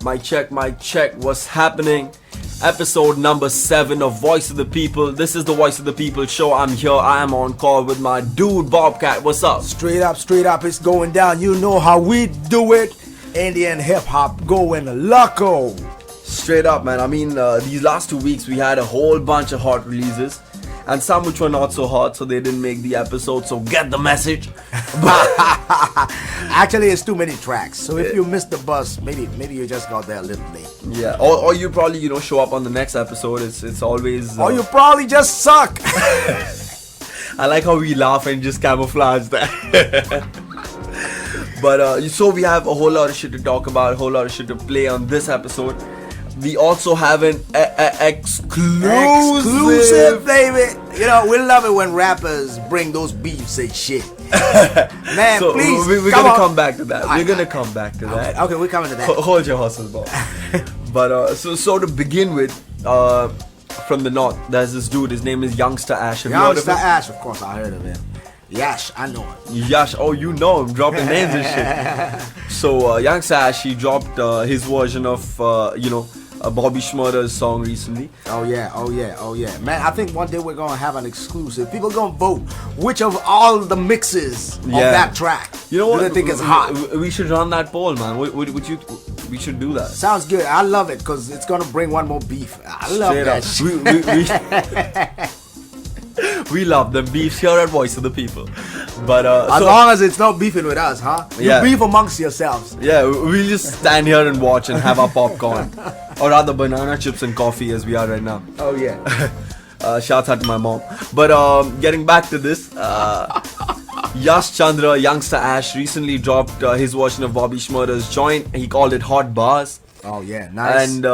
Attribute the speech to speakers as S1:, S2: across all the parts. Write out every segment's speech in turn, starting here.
S1: Mic check, what's happening? Episode number 7 of Voice of the People. This is the Voice of the People show. I'm here, I am on call with my dude Bobcat. What's up?
S2: Straight up, it's going down. You know how we do it. Indian hip-hop going loco.
S1: Straight up, man. I mean, these last 2 weeks we had a whole bunch of hot releases. And some which were not so hot, so they didn't make the episode. So get the message.
S2: Actually, it's too many tracks. So if you missed the bus, maybe you just got there a little late.
S1: Yeah, or you probably show up on the next episode. It's always.
S2: Or you probably just suck.
S1: I like how we laugh and just camouflage that. But so we have a whole lot of shit to talk about, a whole lot of shit to play on this episode. We also have an exclusive,
S2: baby. You know, we love it when rappers bring those beefs and shit. Man,
S1: so
S2: please.
S1: We're gonna come back to that. We're gonna come back to that.
S2: Okay, we're coming to that.
S1: Hold your hustle, Bob. But so to begin with, from the north, there's this dude. His name is Youngster Ash.
S2: Youngster Ash, of course, I heard of him. Yash, I know him.
S1: Yash, oh, you know him, dropping names and shit. So Youngster Ash, he dropped his version of Bobby Schmurder's song recently.
S2: Oh yeah. Man, I think one day we're gonna have an exclusive. People gonna vote which of all the mixes of that track
S1: do they
S2: think is hot.
S1: We should run that poll, man. We should do that.
S2: Sounds good. I love it because it's gonna bring one more beef. I love that shit.
S1: We love the beefs here at Voice of the People. But
S2: as long as it's not beefing with us, huh? You beef amongst yourselves.
S1: Yeah, we'll just stand here and watch and have our popcorn. Or rather banana chips and coffee as we are right now.
S2: Oh yeah.
S1: Shouts out to my mom. But getting back to this, Yash Chandra, Youngster Ash recently dropped his version of Bobby Schmurder's joint. He called it Hot Bars.
S2: Oh yeah, nice.
S1: And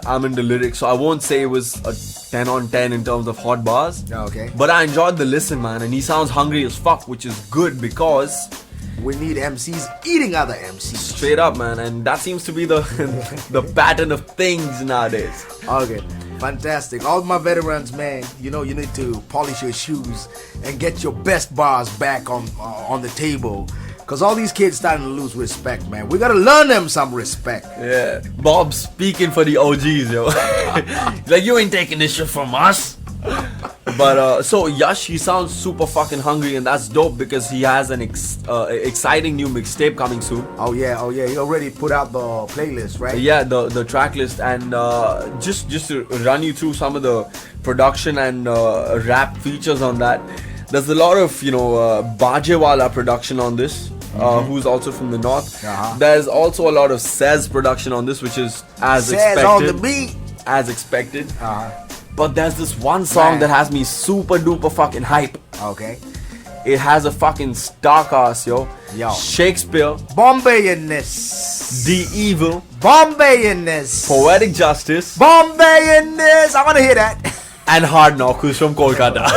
S1: I'm in the lyrics, so I won't say it was a 10 on 10 in terms of hot bars.
S2: Okay.
S1: But I enjoyed the listen, man, and he sounds hungry as fuck, which is good because
S2: we need MCs eating other MCs.
S1: Straight up, man, and that seems to be the the pattern of things nowadays.
S2: Okay, fantastic. All my veterans, man, you need to polish your shoes and get your best bars back on the table. Because all these kids starting to lose respect, man. We gotta learn them some respect.
S1: Yeah. Bob's speaking for the OGs, yo. Like, you ain't taking this shit from us. But, so Yash, he sounds super fucking hungry, and that's dope because he has an exciting new mixtape coming soon.
S2: Oh yeah. He already put out the playlist, right?
S1: Yeah, the track list. And just to run you through some of the production and rap features on that. There's a lot of, Bajewala production on this. Who's also from the north. There's also a lot of Sez production on this, which is as expected.
S2: On the beat.
S1: As expected. But there's this one song that has me super duper fucking hype.
S2: Okay.
S1: It has a fucking star cast, yo. Shakespeare.
S2: Bombayinness.
S1: The Evil.
S2: Bombayinness.
S1: Poetic Justice.
S2: Bombayinness. I wanna hear that.
S1: And Hard Knock, who's from Kolkata.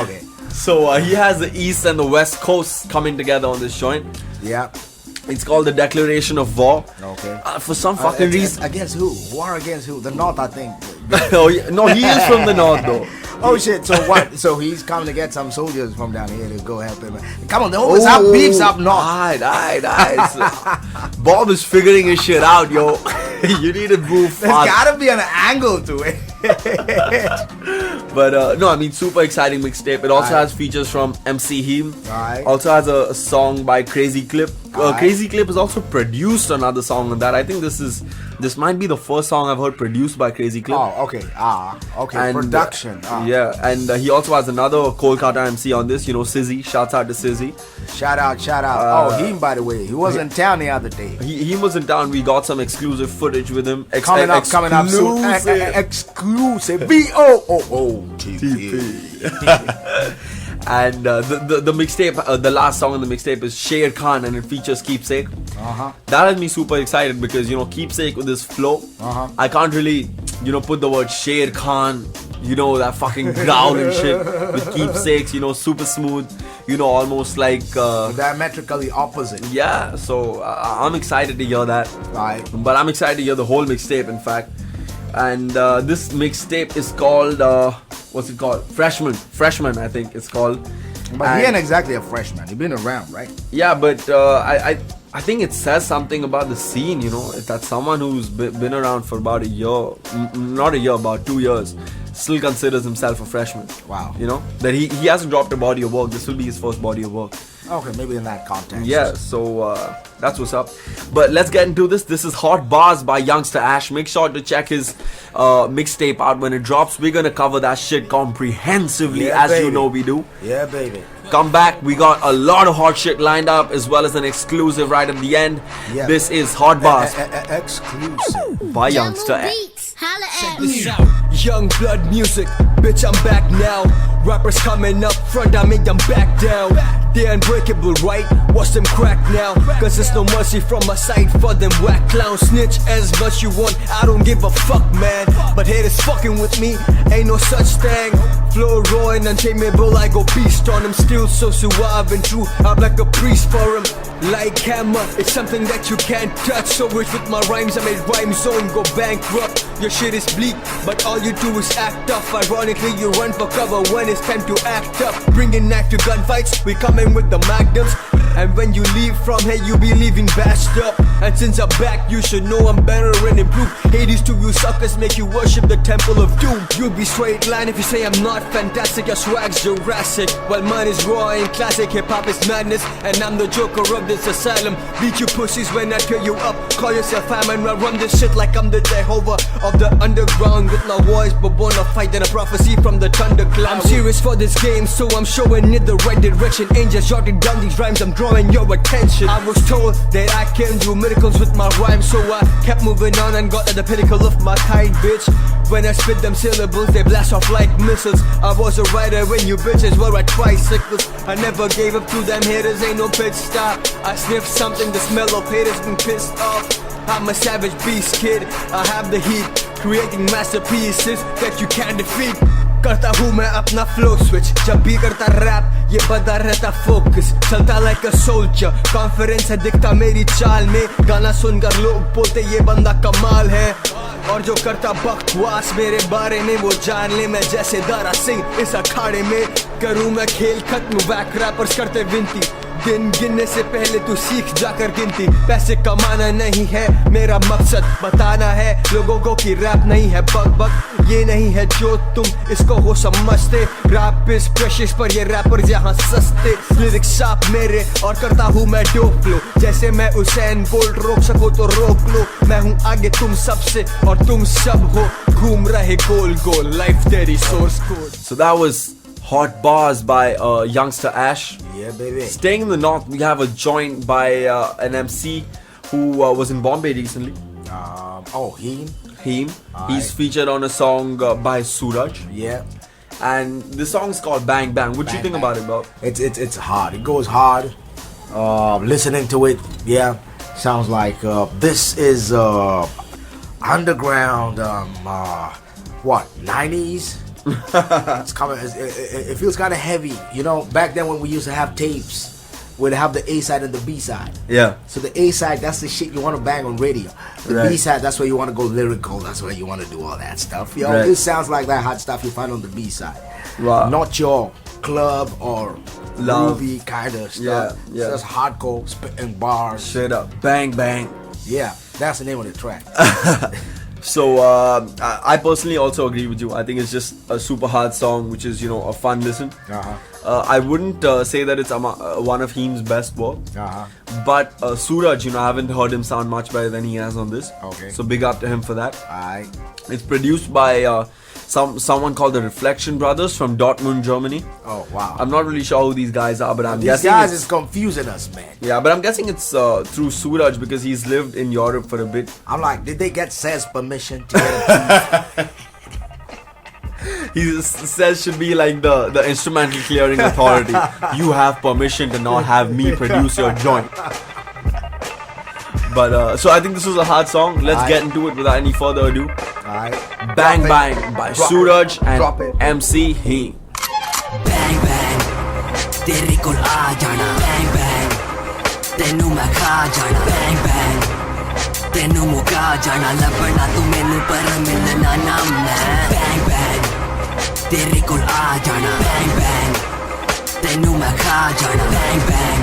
S2: Okay.
S1: So he has the East and the West Coast coming together on this joint.
S2: Yeah.
S1: It's called the Declaration of War.
S2: Okay.
S1: For some fucking reason.
S2: Against who? War against who? The North, I think.
S1: No, he is from the North though.
S2: Oh shit! So what? So he's coming to get some soldiers from down here to go help him. Come on, they always have beefs up north.
S1: Alright. Bob is figuring his shit out, yo. You need to move fast.
S2: There's gotta be an angle to it.
S1: But no, I mean, super exciting mixtape. It also has features from MC Heem. Also has a song by Crazy Clip. Crazy Clip has also produced another song on that. I think this might be the first song I've heard produced by Crazy Clip.
S2: Oh, okay. Okay. And, production.
S1: Yeah, and he also has another Kolkata MC on this. Sizzy. Shouts out to Sizzy.
S2: Shout out. Heem, by the way, he was in town the other day.
S1: He was in town. We got some exclusive footage with him.
S2: Coming up soon. Exclusive. VOTP.
S1: And the mixtape, the last song on the mixtape is Sher Khan, and it features Keepsake. That has me super excited because Keepsake with this flow, I can't really put the word Sher Khan, that fucking growl and shit with Keepsakes, super smooth, almost like
S2: diametrically opposite.
S1: Yeah, so I'm excited to hear that.
S2: Right.
S1: But I'm excited to hear the whole mixtape, in fact. And this mixtape is called what's it called? Freshman, I think it's called.
S2: But he ain't exactly a freshman. He's been around, right?
S1: Yeah, but I think it says something about the scene, you know, that someone who's been around for about a year, not a year, about 2 years, still considers himself a freshman.
S2: Wow.
S1: You know, that he hasn't dropped a body of work. This will be his first body of work.
S2: Okay, maybe in that context.
S1: Yeah, so that's what's up. But let's get into this. This is Hot Bars by Youngster Ash. Make sure to check his mixtape out when it drops. We're gonna cover that shit comprehensively, as
S2: baby.
S1: you know we do.
S2: Yeah, baby.
S1: Come back. We got a lot of hot shit lined up, as well as an exclusive right at the end.
S2: Yeah.
S1: This is Hot Bars
S2: Exclusive.
S1: by Youngster Ash.
S3: Check this out. Young blood music, bitch, I'm back now. Rappers coming up front, I make them back down. They're unbreakable, right? Watch them crack now. Cause there's no mercy from my side for them whack clowns. Snitch as much you want, I don't give a fuck, man. But haters fucking with me, ain't no such thing. Flow raw and untamable, I go beast on them. Still so suave and true, I'm like a priest for him. Like hammer, it's something that you can't touch. So rich with my rhymes, I made rhyme zone go bankrupt. Your shit is bleak, but all you do is act tough. Ironically, you run for cover when it's time to act up. Bringing knife to gunfights, we coming with the magnums. And when you leave from here, you be leaving bashed up. And since I'm back, you should know I'm better and improved. Hades to you suckers make you worship the temple of doom. You'll be straight line if you say I'm not fantastic. Your swag's Jurassic, while mine is raw and classic. Hip-hop is madness, and I'm the joker of this asylum. Beat you pussies when I tear you up. Call yourself famine, I run this shit like I'm the Jehovah of the underground. With my voice, but born a fight and a prophecy from the thunderclap. I'm serious for this game, so I'm showing it the right direction. Angels jotted down these rhymes, I'm drawing your attention. I was told that I can do miracles with my rhymes, so I kept moving on and got at the pinnacle of my kind, bitch. When I spit them syllables, they blast off like missiles. I was a writer when you bitches were at tricycles. I never gave up to them haters, ain't no pit stop. I sniffed something, the smell of haters been pissed off. I'm a savage beast, kid, I have the heat, creating masterpieces that you can't defeat. करता हूँ मैं अपना flow switch, जब भी करता rap ये बंदा रहता focus, चलता like a soldier. Confidence है दिखता मेरी चाल में, गाना सुनकर लोग बोलते ये बंदा कमाल है. और जो करता बकवास मेरे बारे में वो जान ले, मैं जैसे दारा सिंह इस अखाड़े में करूँ मैं खेल खत्म. वैक रैपर्स करते विनती, दिन गिनने से पहले तू सीख जाकर गिनती. पैसे कमाना नहीं है मेरा मकसद, बताना है लोगों को कि रैप नहीं है बक बक. ये नहीं है जो तुम इसको हो समझते. रैप इज प्रेशियस पर ये रैपर्स यहाँ सस्ते. लिरिक्स साफ मेरे और करता हूँ मैं डोप फ्लो. जैसे मैं उसेन बोल्ट, रोक सको तो रोक लो. मैं हूँ आगे तुम सबसे और तुम सब हो घूम रहे गोल गोल. लाइफ तेरी source code.
S1: So that was Hot Bars by Youngster Ash.
S2: Yeah, baby.
S1: Staying in the north, we have a joint by an MC who was in Bombay recently.
S2: Heem.
S1: Heem. He's featured on a song by Suraj.
S2: Yeah.
S1: And the song's called Bang Bang. What do you think about it, bro?
S2: It's hard. It goes hard. Listening to it, yeah, sounds like this is underground. What 90s? It's coming. It feels kind of heavy, you know. Back then when we used to have tapes, we'd have the A side and the B side.
S1: Yeah.
S2: So the A side, that's the shit you want to bang on radio. The B side, that's where you want to go lyrical. That's where you want to do all that stuff. Yo, this sounds like that hot stuff you find on the B side.
S1: Wow.
S2: Not your club or groovy kind of stuff.
S1: Yeah.
S2: It's just hardcore spitting bars.
S1: Straight up. Bang Bang.
S2: Yeah, that's the name of the track.
S1: So I personally also agree with you. I think it's just a super hard song, which is, you know, a fun listen. I wouldn't say that it's one of Heem's best work. But Suraj, you know, I haven't heard him sound much better than he has on this.
S2: Okay.
S1: So big up to him for that.
S2: Alright.
S1: It's produced by someone called the Reflection Brothers from Dortmund, Germany.
S2: Oh wow.
S1: I'm not really sure who these guys are, but I'm
S2: These
S1: guessing
S2: guys is confusing us, man.
S1: yeah, but I'm guessing it's through Suraj because he's lived in Europe for a bit.
S2: I'm like, did they get Sez permission to get a
S1: He says should be like the instrumental clearing authority. You have permission to not have me produce your joint. But so I think this was a hard song. Let's get into it without any further ado.
S2: Alright.
S1: Bang Bang by Suraj and MC Heem.
S4: Bang bang, तेरे कोल आ जाना. Bang bang, तेनू मैं खा जाना. Bang bang, तेनू मुका जाना. लपना तू मैनू पर मिलना ना मैं. Bang bang, तेरे कोल आ जाना. Bang bang, तेनू मैं खा जाना. Bang bang,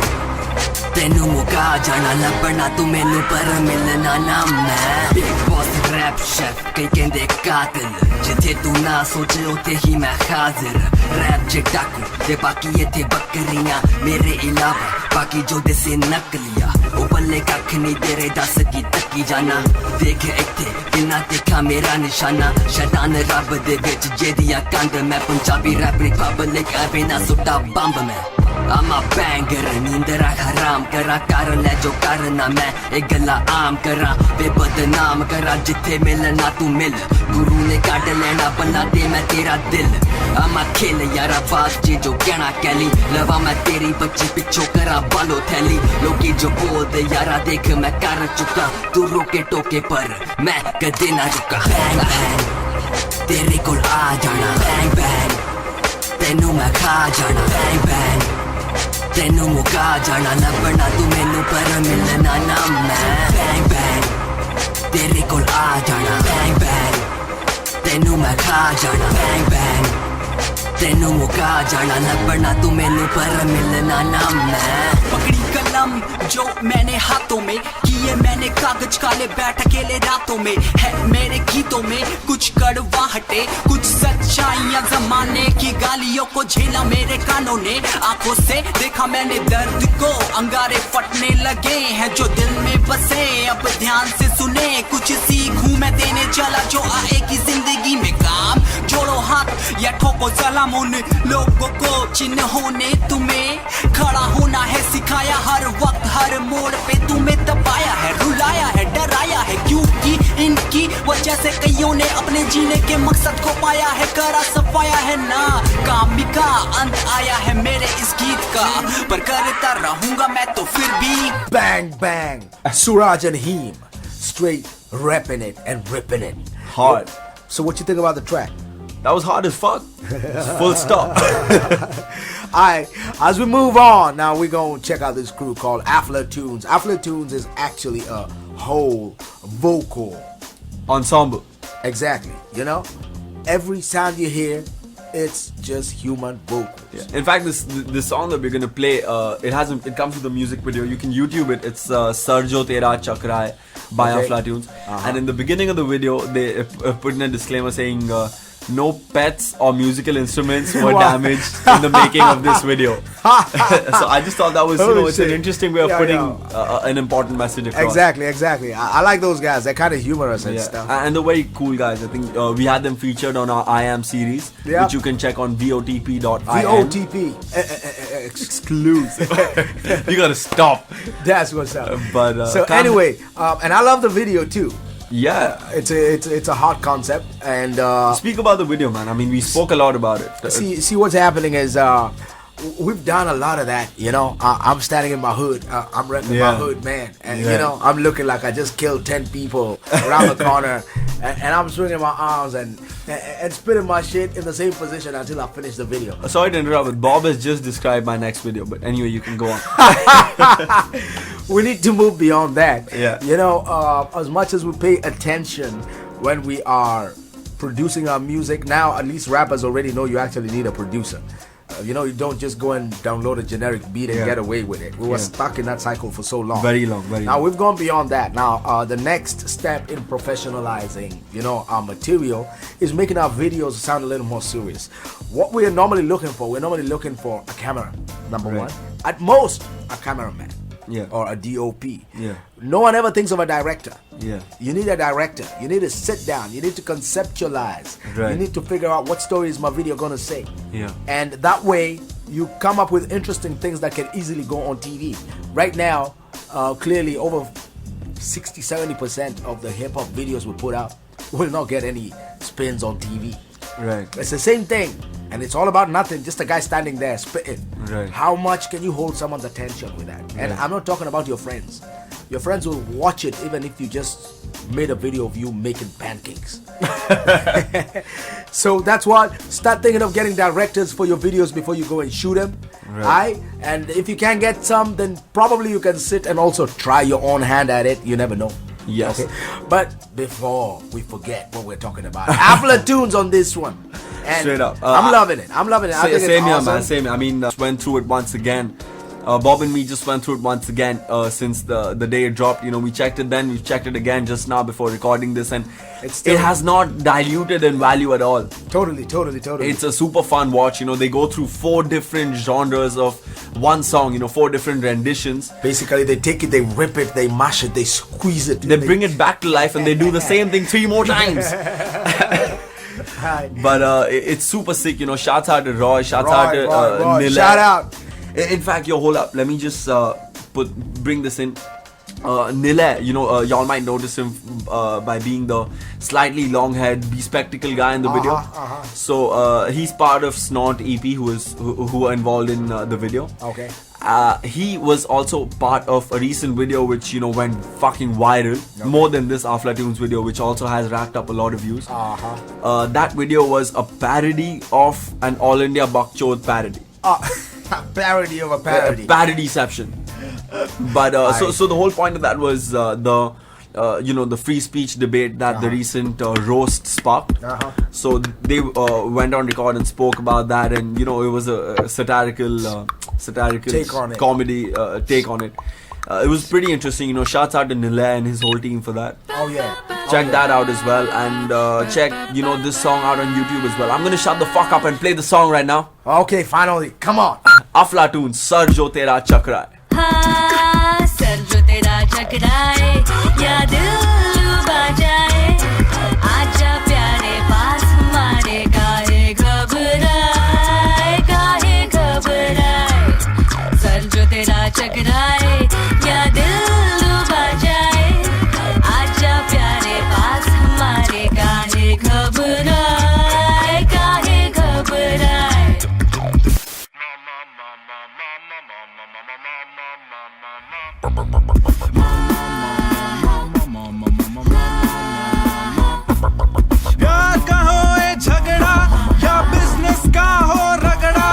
S4: तेनू मुका जाना लभना तू मैनू पर मिलना ना मैं बिग बॉस रैप शेफ कई कहंदे कातिल जिथे तू ना सोचे उथे ही मैं हाजिर रैप च डाकू ते बाकी इथे बकरियां मेरे इलावा बाकी जो दिसे नकलिया ओ बल्ले कख नहीं तेरे दस की तकी जाना देख इथे किन्ना देखा मेरा निशाना शैतान रब दे विच जेदिया कंध मैं पंजाबी रैप नी पब्लिक एवे ना सुट्टा बंब मैं I'm a banger नींदरा हराम करा कर ले जो करना मैं एक गला आम करा वे बदनाम करा जिथे मिलना तू मिल गुरु ने काट लेना बना दे मैं तेरा दिल I'm a kill यारा बात जी जो कहना कैली लवा मैं तेरी बच्ची पिछो करा बालो थैली लोगी जो बोल दे यारा देख मैं कर चुका तू रोके टोके पर मैं कदे ना रुका Bang bang तेरे कोल आ जाना Bang bang तेनू मैं खा जाना Bang bang तेनू मुका जाना लभना तू मैनू पर मिलना ना मैं Bang bang तेरे कोल आ जाना Bang bang तेनू मैं खा जाना Bang bang तेनू मुका जाना लभना तू मैनू पर मिलना ना मैं पकड़ी कलम जो मैंने हाथों में किए मैंने कागज काले बैठ अकेले रातों में है मेरे गीतों में कुछ कड़वाहटे कुछ सच्चाइयां जमाने की गालियों को झेला मेरे कानों ने आंखों से देखा मैंने दर्द को अंगारे फटने लगे हैं जो दिल में बसे अब ध्यान से सुने कुछ सीखूं मैं देने चला जो आएगी जिंदगी में काम जोड़ो हाथ या ठोको सलाम उन लोगों को जिन्होंने ने तुम्हें खड़ा होना है सिखाया हर वक्त हर मोड़ पे तुम्हें दबाया है रुलाया है डराया है क्योंकि इनकी वजह से कईयों ने अपने जीने के मकसद को पाया है करा सफाया है ना कामी का अंत आया है मेरे इस गीत का पर करता रहूंगा मैं तो फिर भी
S2: Bang bang Suraj and Heem straight rapping it and ripping it
S1: Hard.
S2: So what you think about the track?
S1: That was hard as fuck. Full stop.
S2: Alright, as we move on, now we're going to check out this crew called Aflatunes. Aflatunes is actually a whole vocal
S1: Ensemble.
S2: exactly, you know? Every sound you hear, it's just human vocals.
S1: Yeah. In fact, this song that we're gonna play, it comes with a music video. You can YouTube it. It's Sarjo Tera Chakrai by
S2: Okay.
S1: Aflatunes. And in the beginning of the video, they put in a disclaimer saying no pets or musical instruments were
S2: Wow.
S1: damaged in the making of this video. So I just thought that was,
S2: Oh,
S1: it's an
S2: shit.
S1: interesting way of
S2: Yeah,
S1: putting an important message across.
S2: Exactly. I like those guys. They're kind of humorous and
S1: Yeah.
S2: stuff.
S1: And they're very cool guys. I think we had them featured on our I Am series,
S2: Yeah.
S1: which you can check on VOTP.in.
S2: VOTP
S1: Exclusive. You gotta stop.
S2: That's what's up.
S1: But
S2: so anyway, and I love the video too.
S1: Yeah.
S2: It's a hot concept, and
S1: Speak about the video, man. I mean, we spoke a lot about it.
S2: see what's happening is we've done a lot of that, you know. I'm standing in my hood, I'm repping my
S1: Yeah.
S2: hood, man, and
S1: Yeah.
S2: you know, I'm looking like I just killed 10 people around the corner, and I'm swinging my arms and spitting my shit in the same position until I finish the video.
S1: Sorry to interrupt, but Bob has just described my next video. But anyway, you can go on.
S2: We need to move beyond that.
S1: Yeah.
S2: You know, as much as we pay attention when we are producing our music, now at least rappers already know you actually need a producer. You know, you don't just go and download a generic beat and
S1: Yeah.
S2: get away with it. We were stuck in that cycle for so long.
S1: Very long.
S2: Now we've gone beyond that. Now the next step in professionalizing, you know, our material is making our videos sound a little more serious. What we're normally looking for a camera, number
S1: Right.
S2: one. At most, a cameraman.
S1: Yeah.
S2: Or a DOP.
S1: Yeah.
S2: No one ever thinks of a director.
S1: Yeah.
S2: You need a director. You need to sit down. You need to conceptualize.
S1: Right.
S2: You need to figure out what story is my video gonna say.
S1: Yeah.
S2: And that way, you come up with interesting things that can easily go on TV. Right now, clearly over 60-70% of the hip hop videos we put out will not get any spins on TV.
S1: Right.
S2: It's the same thing, and it's all about nothing. Just a guy standing there spitting.
S1: Right.
S2: How much can you hold someone's attention with that? And
S1: Yeah.
S2: I'm not talking about your friends. Your friends will watch it even if you just made a video of you making pancakes. So that's what. Start thinking of getting directors for your videos before you go and shoot them.
S1: Right.
S2: And if you can get some, then probably you can sit and also try your own hand at it. You never know.
S1: Yes.
S2: Okay. But before we forget what we're talking about, Aflatunes on this one. And
S1: Straight up.
S2: I'm loving it. I think
S1: Same
S2: it's
S1: here,
S2: awesome.
S1: man. Same here. I mean, went through it once again. Bob and me just went through it once again since the day it dropped. We checked it then, we checked it again just now before recording this, and it has not diluted in value at all.
S2: Totally.
S1: It's a super fun watch. They go through 4 different genres of one song, 4 different renditions.
S2: Basically, they take it, they rip it, they mash it, they squeeze it.
S1: They bring it back to life and they do the same thing 3 more times. But it's super sick. Shouts out to Roy, shouts out to
S2: Roy.
S1: Nile.
S2: Shout out.
S1: In fact, hold up. Let me just bring this in. Nile, y'all might notice him by being the slightly long-haired, bespectacled guy in the video. So he's part of Snort EP, who are involved in the video.
S2: Okay.
S1: He was also part of a recent video which went fucking viral, more than this Aflatunes video, which also has racked up a lot of views. That video was a parody of an All India Bakchod parody.
S2: Parody of a parody.
S1: Parodyception. But so the whole point of that was the free speech debate that the recent roast sparked. So they went on record and spoke about that, and it was a satirical
S2: take on it.
S1: Comedy take on it. It was pretty interesting. Shouts out to Nile and his whole team for that.
S2: Oh yeah.
S1: Check that out as well, and check this song out on YouTube as well. I'm gonna shut the fuck up and play the song right now.
S2: Okay, finally, come on.
S1: Aflatunes, Sar Jo Tera Chakra.
S5: हाँ sir जो तेरा चकराए या दिल डूबा जाए आजा प्यारे पास हमारे काहे घबराए सर जो तेरा चकराए या दिल डूबा जाए आजा प्यारे पास हमारे काहे घबराए
S6: प्यार का हो ए झगड़ा या बिजनेस का हो रगड़ा,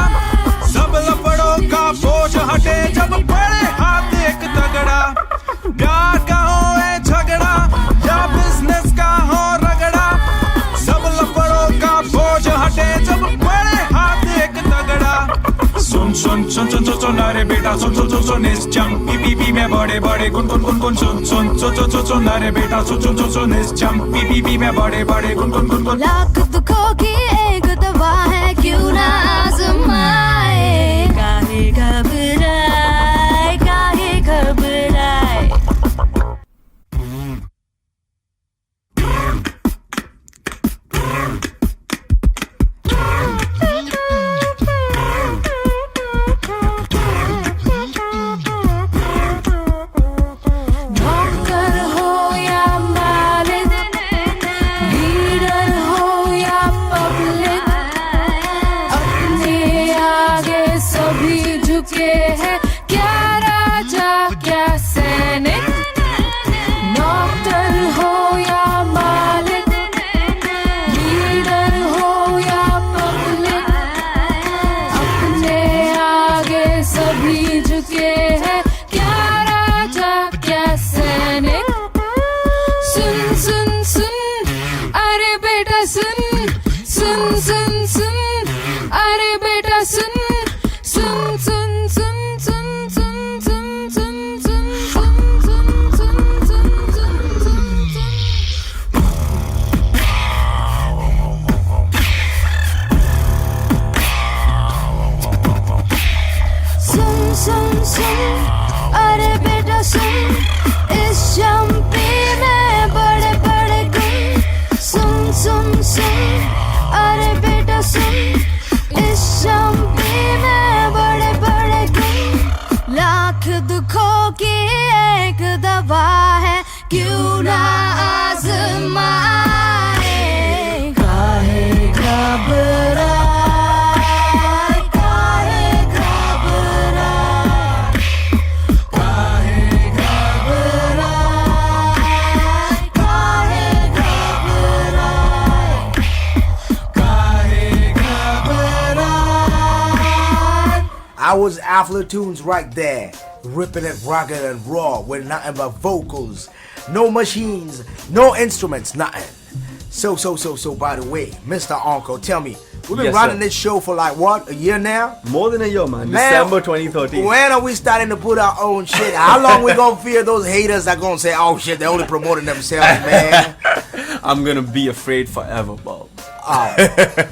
S6: सब लफड़ों का बोझ हटे जब पड़े हाथ एक तगड़ा। प्यार का हो ए झगड़ा या बिजनेस का हो रगड़ा, सब लफड़ों का बोझ हटे जब पड़े हाथ एक तगड़ा। सुन सुन सुन सुन सुन सुन अरे बेटा सुन सुन सुन सुन इस जंग पी पी पी में बड़े बड़े गुन गुन गुन गुन सुन सुन सुन सुन सुन सुन अरे बेटा सुन सुन सुन सुन इस जंग पी पी पी में बड़े बड़े गुन गुन गुन गुन।
S5: लाख दुखों की एक दवा है क्यों ना आजमाए काहे घबराए
S2: I was Aflatunes right there, ripping it rugged and raw with nothing but vocals, no machines, no instruments, nothing. So, by the way, Mr. Uncle, tell me, We've been
S1: Yes,
S2: running
S1: sir.
S2: this show for like what, a year now?
S1: More than a year, man.
S2: Man,
S1: December 2013.
S2: When are we starting to put our own shit? How long we gonna fear those haters that gonna say, "Oh shit, they're only promoting themselves, man"?
S1: I'm gonna be afraid forever, Bob.
S2: Oh,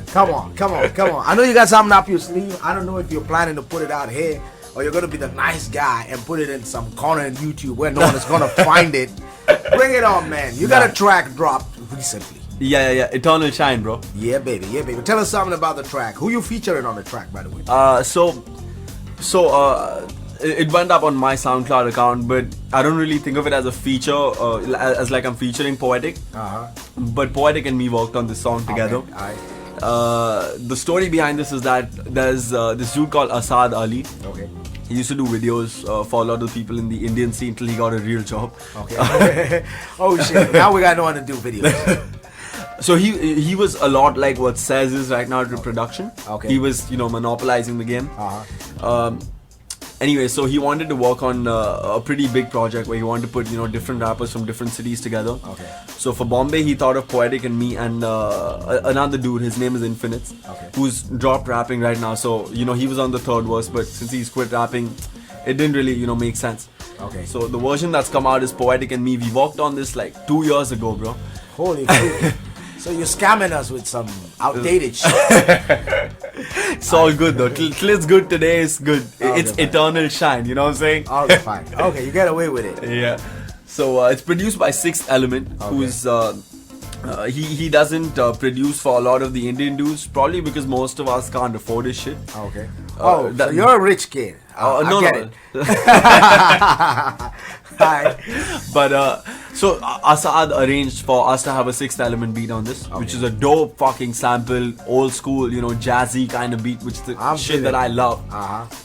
S2: come on. I know you got something up your sleeve. I don't know if you're planning to put it out here or you're gonna be the nice guy and put it in some corner in YouTube where no one is gonna find it. Bring it on, man. You got a track dropped recently.
S1: Yeah. Eternal Shine, bro.
S2: Yeah, baby. Tell us something about the track. Who you featuring on the track, by the way?
S1: It went up on my SoundCloud account, but I don't really think of it as a feature, as like I'm featuring Poetic. But Poetic and me worked on this song together.
S2: Okay, alright.
S1: The story behind this is that there's this dude called Asad Ali.
S2: Okay.
S1: He used to do videos for a lot of people in the Indian scene till he got a real job.
S2: Okay. Oh shit! Now we got no one to do videos.
S1: So he was a lot like what Says is right now to production.
S2: Okay.
S1: He was monopolizing the game. Anyway, so he wanted to work on a pretty big project where he wanted to put different rappers from different cities together.
S2: Okay.
S1: So for Bombay, he thought of Poetic and me and another dude. His name is Infinite, who's dropped rapping right now. So he was on the third verse, but since he's quit rapping, it didn't really make sense.
S2: Okay.
S1: So the version that's come out is Poetic and me. We worked on this like 2 years ago, bro.
S2: Holy shit! So you're scamming us with some outdated shit.
S1: It's all good though. Till it's good today, it's good. It's
S2: fine.
S1: Eternal Shine. You know what I'm saying?
S2: Okay, fine. Okay, you get away with it.
S1: Yeah. So it's produced by Sixth Element, who's he doesn't produce for a lot of the Indian dudes, probably because most of us can't afford his shit.
S2: Okay.
S1: So
S2: you're a rich kid. I get it. Alright.
S1: But so Asad arranged for us to have a Sixth Element beat on this, which is a dope fucking sample, old school, jazzy kind of beat, which is the shit that I love.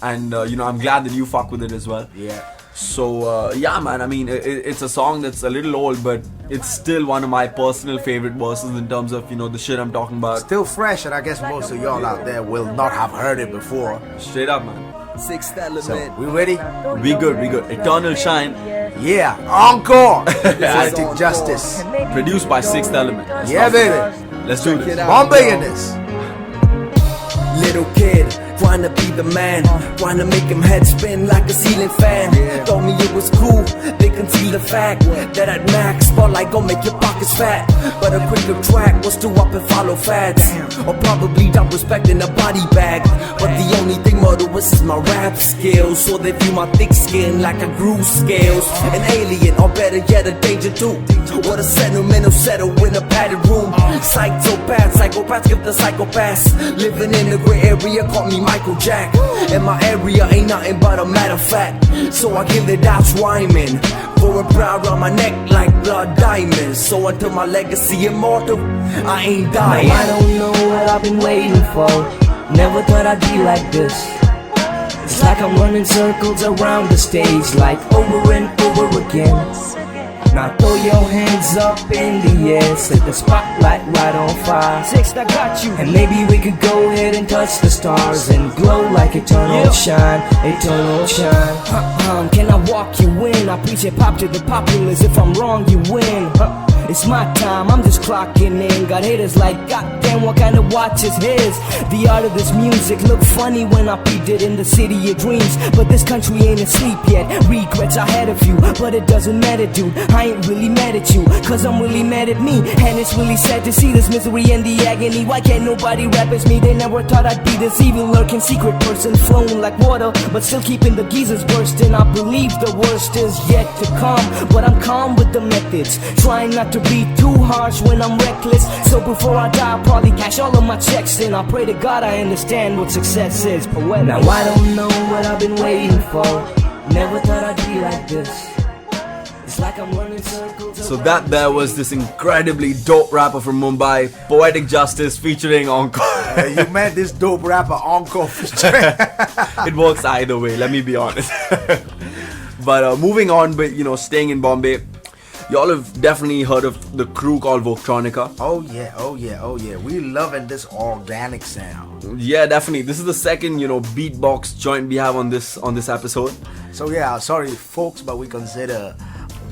S1: And I'm glad that you fuck with it as well.
S2: Yeah.
S1: So yeah, man. I mean, it's a song that's a little old, but it's still one of my personal favorite verses in terms of the shit I'm talking about.
S2: Still fresh, and I guess most of y'all out there will not have heard it before.
S1: Straight up, man.
S3: Sixth Element.
S2: So, we ready?
S1: We good. Eternal Shine,
S2: Yeah. Encore. Poetic Justice.
S1: produced by Sixth Element.
S2: Yeah, baby.
S1: Let's do this.
S2: Bombay in this.
S3: Little kid, trying to be the man, trying to make him head spin like a ceiling fan. Told me it was cool, they conceal the fact that at max, spotlight gon' make your pockets fat. But a quicker track was to up and follow fads, or probably dump respect in a body bag. But the only thing murderous is my rap skills, so they view my thick skin like a groove scales. An alien, or better yet a danger too. What a sentimental settle in a padded room. Psychopaths give the psychopaths. Living in the gray area, call me Michael Jack. And my area ain't nothing but a matter of fact. So I give the dots rhyming for a brow around my neck like blood diamonds. So until my legacy immortal, I ain't dying.
S4: I don't know what I've been waiting for. Never thought I'd be like this. It's like I'm running circles around the stage, like over and over again. Now throw your hands up in the air, set the spotlight right on fire. Sixth, I got you. And maybe we could go ahead and touch the stars and glow like eternal shine, eternal shine. Can I walk you in? I preach hip hop to the populace. If I'm wrong, you win. It's my time, I'm just clocking in. Got haters like, goddamn, what kind of watch is his? The art of this music look funny when I peeped it in the city of dreams. But this country ain't asleep yet. Regrets I had a few, but it doesn't matter, dude. I ain't really mad at you, cause I'm really mad at me. And it's really sad to see this misery and the agony. Why can't nobody rap as me? They never thought I'd be this evil lurking secret person, flowing like water, but still keeping the geezers bursting. I believe the worst is yet to come, but I'm calm with the methods, trying not to be too harsh when I'm reckless. So before I die, I'll probably cash all of my checks in. I pray to God I understand what success is. Poetic. Now I don't know what I've been waiting for. Never thought I'd be like this. It's like I'm running circles.
S1: So that there was this incredibly dope rapper from Mumbai, Poetic Justice featuring Encore.
S2: You met this dope rapper Encore.
S1: It works either way, let me be honest. But moving on, but staying in Bombay, y'all have definitely heard of the crew called Voctronica.
S2: Oh yeah. We loving this organic sound.
S1: Yeah, definitely. This is the second, beatbox joint we have on this episode.
S2: So yeah, sorry folks, but we consider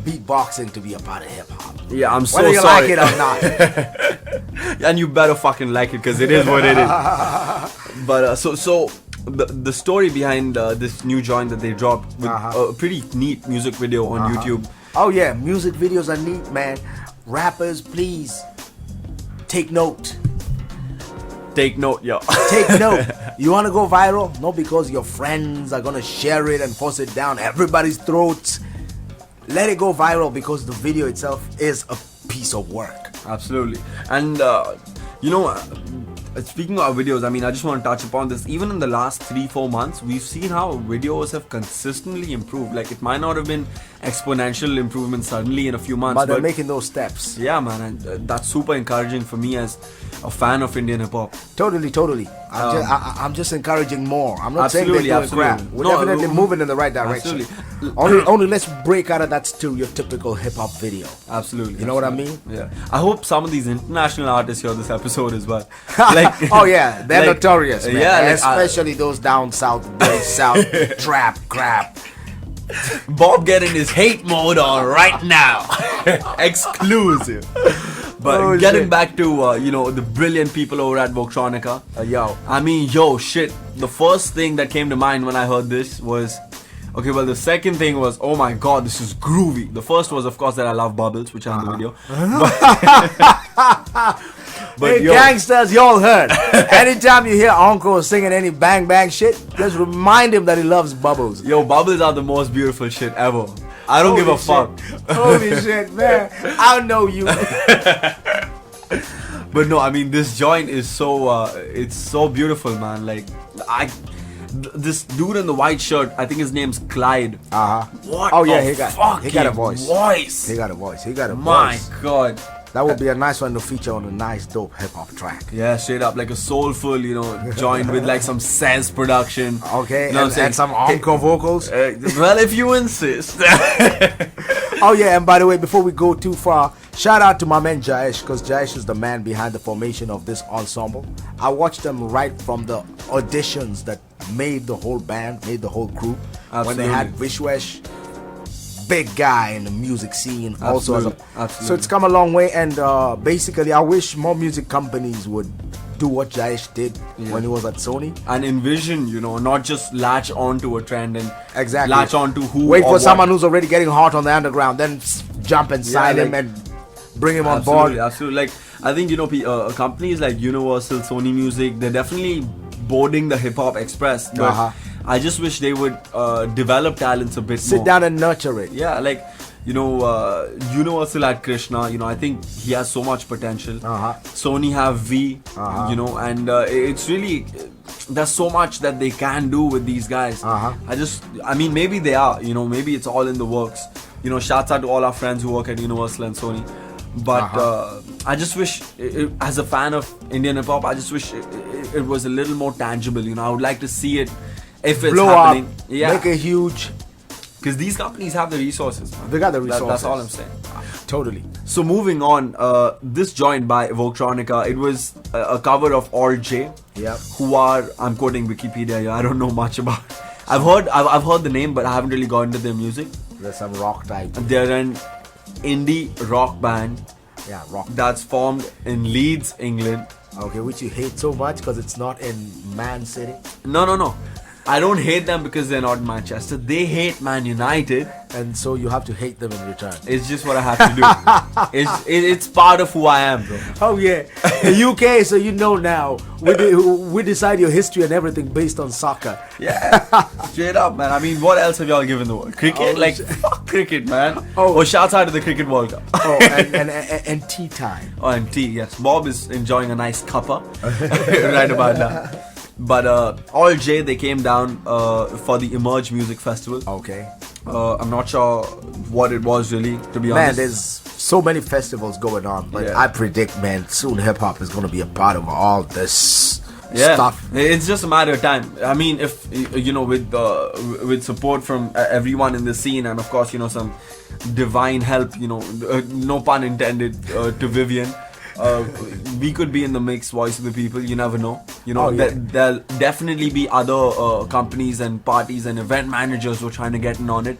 S2: beatboxing to be a part of hip hop.
S1: Yeah, I'm so
S2: Whether you
S1: sorry.
S2: like it or not.
S1: And you better fucking like it because it is what it is. But so the story behind this new joint that they dropped with a pretty neat music video on YouTube.
S2: Oh yeah, music videos are neat, man. Rappers, please take note.
S1: Take note, yo.
S2: Take note. You want to go viral? Not because your friends are gonna share it and force it down everybody's throats. Let it go viral because the video itself is a piece of work.
S1: Absolutely. And speaking of videos, I mean, I just want to touch upon this. Even in the last 3-4 months, we've seen how videos have consistently improved. Like, it might not have been exponential improvement suddenly in a few months,
S2: But they're making those steps.
S1: yeah, man, and that's super encouraging for me as a fan of Indian hip hop.
S2: Totally. I'm just encouraging more. I'm not saying they're doing
S1: Absolutely.
S2: crap. We're
S1: No,
S2: definitely moving in the right direction.
S1: Absolutely.
S2: Only let's break out of that stereotypical hip hop video.
S1: Absolutely.
S2: You know what I mean?
S1: Yeah. I hope some of these international artists hear this episode as well. Like,
S2: Oh yeah, they're
S1: like,
S2: notorious, man.
S1: yeah, like,
S2: Especially those down south, down south trap crap.
S1: Bob getting his hate mode on right now. Exclusive. But getting back to the brilliant people over at Voctronica. Shit. The first thing that came to mind when I heard this was, okay, well, the second thing was, oh my god, this is groovy. The first was, of course, that I love Bubbles, which I'm the video. But
S2: Hey gangsters, y'all heard. Anytime you hear Uncle singing any bang bang shit, just remind him that he loves Bubbles.
S1: Yo, Bubbles are the most beautiful shit ever. I don't give a fuck.
S2: Holy shit, man. I know you.
S1: But no, I mean, this joint is so it's so beautiful, man. Like, this dude in the white shirt, I think his name's Clyde. What?
S2: Oh yeah,
S1: a
S2: he got a voice.
S1: He got a voice. My
S2: voice.
S1: god.
S2: That would be a nice one to feature on a nice dope hip hop track.
S1: Yeah, straight up, like a soulful, joint with like some Saz production.
S2: Okay,
S1: You know what I'm saying?
S2: and some encore vocals.
S1: Well, if you insist.
S2: Oh yeah, and by the way, before we go too far, shout out to my man Jayesh, because Jayesh is the man behind the formation of this ensemble. I watched them right from the auditions that made the whole band, made the whole crew. When they had Vishwesh, big guy in the music scene.
S1: Absolutely.
S2: So it's come a long way, and basically I wish more music companies would do what Jayesh did when he was at Sony.
S1: And envision, not just latch onto a trend and
S2: Exactly.
S1: latch onto who.
S2: Wait
S1: or
S2: for someone
S1: what.
S2: who's already getting hot on the underground, then jump and sign him and bring him on board.
S1: Absolutely. Like, I think, companies like Universal, Sony Music, they're definitely boarding the hip hop express. But I just wish they would develop talents a bit more.
S2: Sit down and nurture it.
S1: Yeah, like, Universal had Krishna, I think he has so much potential. Sony have V, and it's really, there's so much that they can do with these guys. Maybe they are, maybe it's all in the works. Shouts out to all our friends who work at Universal and Sony. But I just wish, as a fan of Indian hip hop, I just wish it was a little more tangible. I would like to see it if it's
S2: blow
S1: happening.
S2: up,
S1: Yeah,
S2: make a huge.
S1: because these companies have the resources, man.
S2: They got the resources.
S1: That's all I'm saying.
S2: Totally.
S1: So moving on, this joint by Voctronica, it was a cover of All J, who are, I'm quoting Wikipedia here, I don't know much about. I've heard the name, but I haven't really got into their music.
S2: There's some rock type.
S1: They're an indie rock band.
S2: Yeah, rock.
S1: That's formed in Leeds, England.
S2: Okay, which you hate so much because it's not in Man City.
S1: No. I don't hate them because they're not Manchester. They hate Man United.
S2: And so you have to hate them in return.
S1: It's just what I have to do. It's part of who I am, bro.
S2: Oh yeah, the UK. So you know now we decide your history and everything based on soccer.
S1: Yeah, straight up, man. I mean, what else have y'all given the world? Cricket? Fuck cricket, man.
S2: Oh,
S1: shouts out to the Cricket World Cup.
S2: and tea time.
S1: Oh, and tea, yes. Bob is enjoying a nice cuppa right about now. But All J, they came down for the Emerge Music Festival.
S2: Okay.
S1: I'm not sure what it was really, to be honest.
S2: Man, there's so many festivals going on, but I predict, man, soon hip hop is going to be a part of all this stuff.
S1: It's just a matter of time. I mean, if with support from everyone in the scene, and of course, some divine help, no pun intended, to Vivian. We could be in the mix, voice of the people. You never know. There'll definitely be other companies and parties and event managers who are trying to get in on it.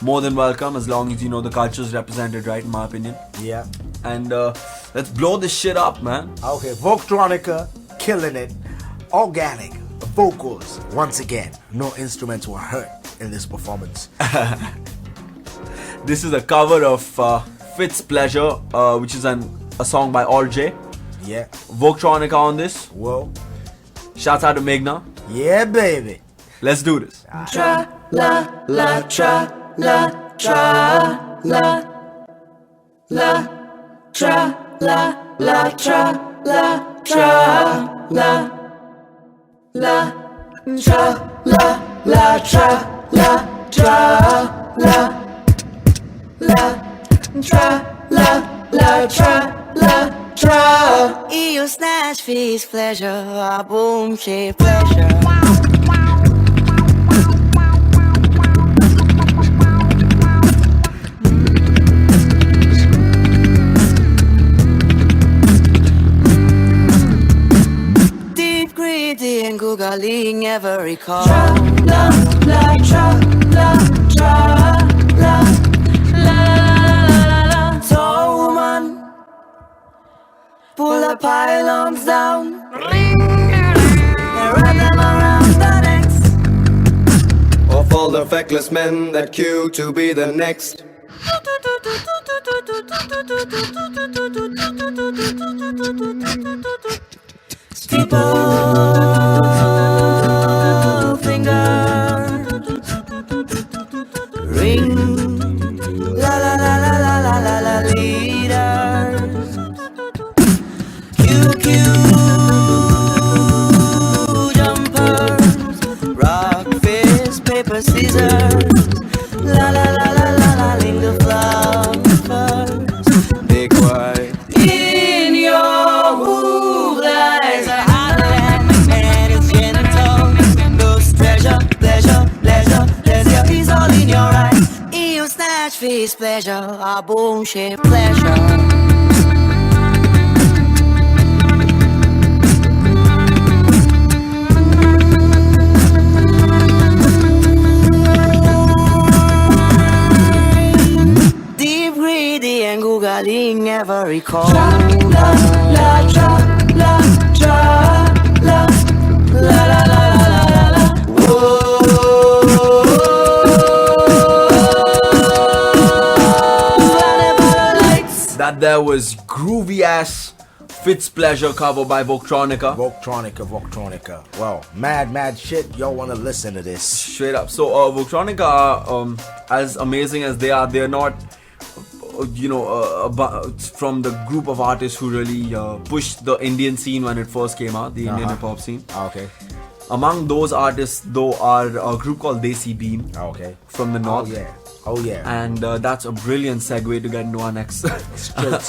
S1: more than welcome as long as the culture is represented right, in my opinion.
S2: Yeah.
S1: And let's blow this shit up, man.
S2: Okay, Voctronica, killing it. Organic vocals once again. No instruments were hurt in this performance.
S1: This is a cover of Fitz Pleasure, which is a song by All J.
S2: Yeah.
S1: Voctronica on this.
S2: Whoa.
S1: Shouts out to Meghna.
S2: Yeah, baby.
S1: Let's do this.
S4: Tra la la tra la tra la la tra la la tra la tra la la tra la la tra la tra la la tra la la tra la tra. You snatch feast pleasure, boom shape pleasure. And googling every call. Tra la la tra la tra la la la la. Tall woman, pull the pylons down and wrap them around the necks
S3: Of all the feckless men that queue to be the next.
S4: Steeple finger ring, la la la la la la la la leaders. QQ jumpers, rock fist paper scissors, la la la la la la linger flowers.
S3: Big white
S4: In your move lies a heartland man, it's genital. Those pleasure, pleasure, pleasure, pleasure is all in your eyes. You snatch feast pleasure, a boom shape pleasure. Deep greedy and googling every call. Tra la la tra la tra la la la la la la la.
S1: That there was groovy ass Fitz Pleasure cover by Voctronica.
S2: Voctronica. Wow, mad shit. Y'all wanna listen to this?
S1: Straight up. So Voctronica, as amazing as they are, they're not from the group of artists who really pushed the Indian scene when it first came out, the Indian hip hop scene.
S2: Okay.
S1: Among those artists, though, are a group called Desi Beam.
S2: Okay.
S1: From the north.
S2: Oh yeah.
S1: And that's a brilliant segue to get into our next
S2: straight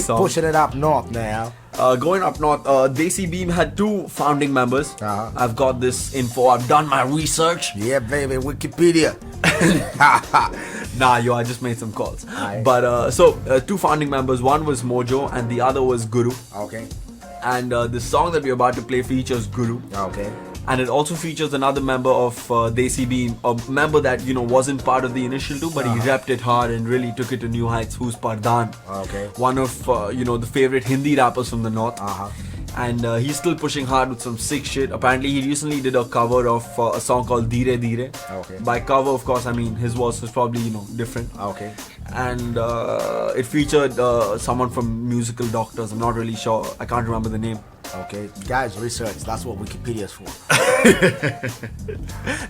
S1: song.
S2: pushing it up north now.
S1: Going up north, Desi Beam had 2 founding members. I've got this info. I've done my research.
S2: Yeah, baby, Wikipedia.
S1: Nah, I just made some calls.
S2: Aye.
S1: But 2 founding members. One was Mojo and the other was Guru.
S2: Okay.
S1: And the song that we're about to play features Guru.
S2: Okay.
S1: And it also features another member of Desi Beam, a member that wasn't part of the initial 2, but he repped it hard and really took it to new heights. Who's Pardhan?
S2: Okay.
S1: One of the favorite Hindi rappers from the north. And he's still pushing hard with some sick shit. Apparently, he recently did a cover of a song called Dheere Dheere.
S2: Okay.
S1: By cover, of course, I mean his voice was probably different.
S2: Okay.
S1: And it featured someone from Musical Doctors. I'm not really sure. I can't remember the name.
S2: Okay, guys, research. That's what Wikipedia's for.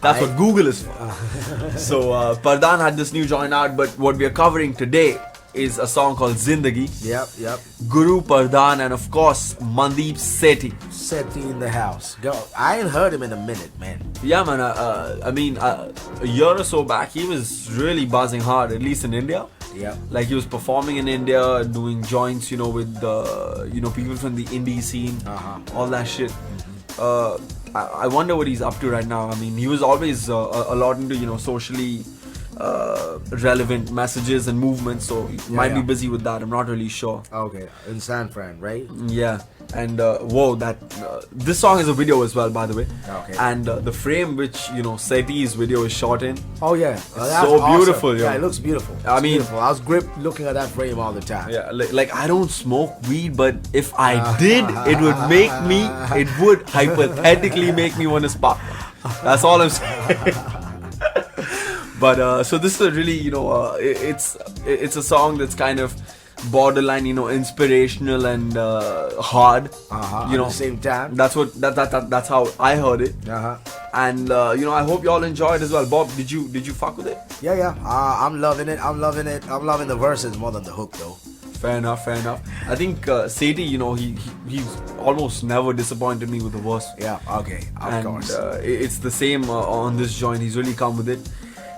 S1: That's what Google is for. So Pardhan had this new joint out, but what we are covering today is a song called Zindagi.
S2: Yep.
S1: Guru, Pardhan, and of course Mandeep Sethi.
S2: Sethi in the house. Go. I ain't heard him in a minute, man.
S1: Yeah, man. A year or so back, he was really buzzing hard, at least in India.
S2: Yeah.
S1: Like he was performing in India, doing joints, with people from the indie scene, all that shit. I wonder what he's up to right now. I mean, he was always a lot into socially relevant messages and movements, so he might be busy with that. I'm not really sure.
S2: Okay, in San Fran, right?
S1: Yeah, and whoa, this song is a video as well, by the way.
S2: Okay.
S1: And the frame which Seti's video is shot in.
S2: Oh yeah, that's
S1: so
S2: awesome.
S1: beautiful.
S2: Yeah, it looks beautiful.
S1: I mean,
S2: beautiful. I was gripped looking at that frame all the time.
S1: Yeah, like I don't smoke weed, but if I did, it would hypothetically make me want to spark. That's all I'm saying. But so this is a really, it's a song that's kind of borderline, inspirational and hard.
S2: At the same time.
S1: That's how I heard it. And I hope you all enjoy it as well. Bob, did you fuck with it?
S2: Yeah. I'm loving it. I'm loving the verses more than the hook though.
S1: Fair enough. I think Seti, he's almost never disappointed me with the verse.
S2: Yeah, okay, of course.
S1: It's the same on this joint. He's really come with it.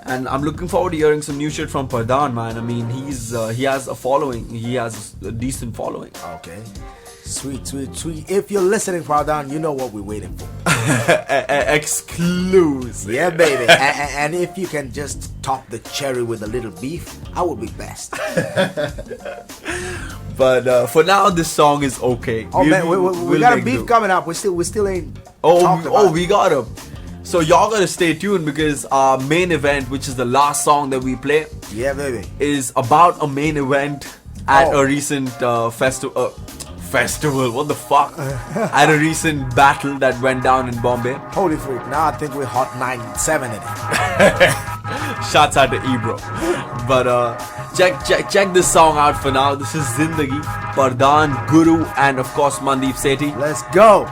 S1: And I'm looking forward to hearing some new shit from Pardhan, man. I mean, he has a following. He has a decent following.
S2: Okay. Sweet. If you're listening, Pardhan, you know what we're waiting for.
S1: Exclusive.
S2: Yeah, baby. And if you can just top the cherry with a little beef, I would be best.
S1: But for now, this song is okay.
S2: Oh, we got a beef coming up. We still ain't.
S1: We got him. So y'all gotta stay tuned because our main event, which is the last song that we play,
S2: baby,
S1: is about a main event at a recent festival. What the fuck? At a recent battle that went down in Bombay.
S2: Holy freak! Now I think we're hot 97 in it.
S1: Shouts out to Ebro. But check this song out for now. This is Zindagi, Pardhan, Guru, and of course Mandeep Sethi.
S2: Let's go.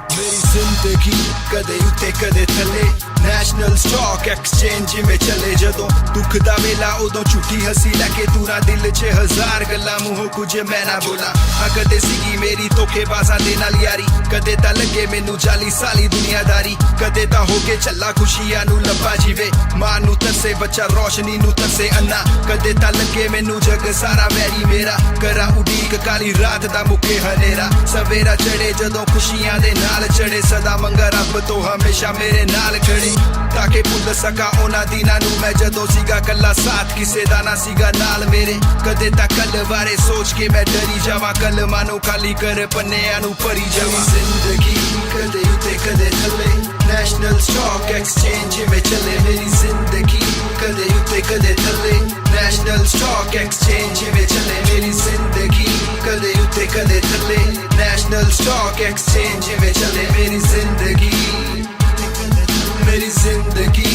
S3: National stock exchange में चले जदों दुख दा वेला उदों झूठी हसी लैके दूरा दिल 6000 गल्ला मूंहों कुछ मैं ना बोला हाँ कदे सीगी मेरी धोखेबाज़ां दे नाल यारी कदे तां लगे मैनू जाली साली दुनियादारी कदे तां होके चला खुशियां नू लब्बा जीवे मां नू तरसे बच्चा रोशनी नू तरसे अन्ना कदे तां लगे मैनू जग सारा वैरी मेरा करा उड़ीक काली रात दा मुके हनेरा सवेरा चढ़े जदों खुशियां दे नाल चढ़े सदा मंगा रब तो हमेशा मेरे नाल खड़े ताके भुल सका उन्हां दिनां नू मैं जदों सीगा कल्ला साथ किसे दा ना सीगा नाल मेरे कदे तां कल बारे सोच के मैं डरी जावां कल मानो खाली कर पन्नियां नू भरी जावां जिंदगी कदे उते कदे थल्ले नेशनल स्टॉक एक्सचेंज में चले मेरी जिंदगी कदे उते कदे थल्ले नेशनल स्टॉक एक्सचेंज में चले मेरी जिंदगी कदे उते कदे थल्ले नेशनल स्टॉक एक्सचेंज में चले मेरी जिंदगी मेरी जिंदगी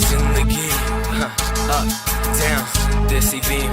S3: जिंदगी up down desi beam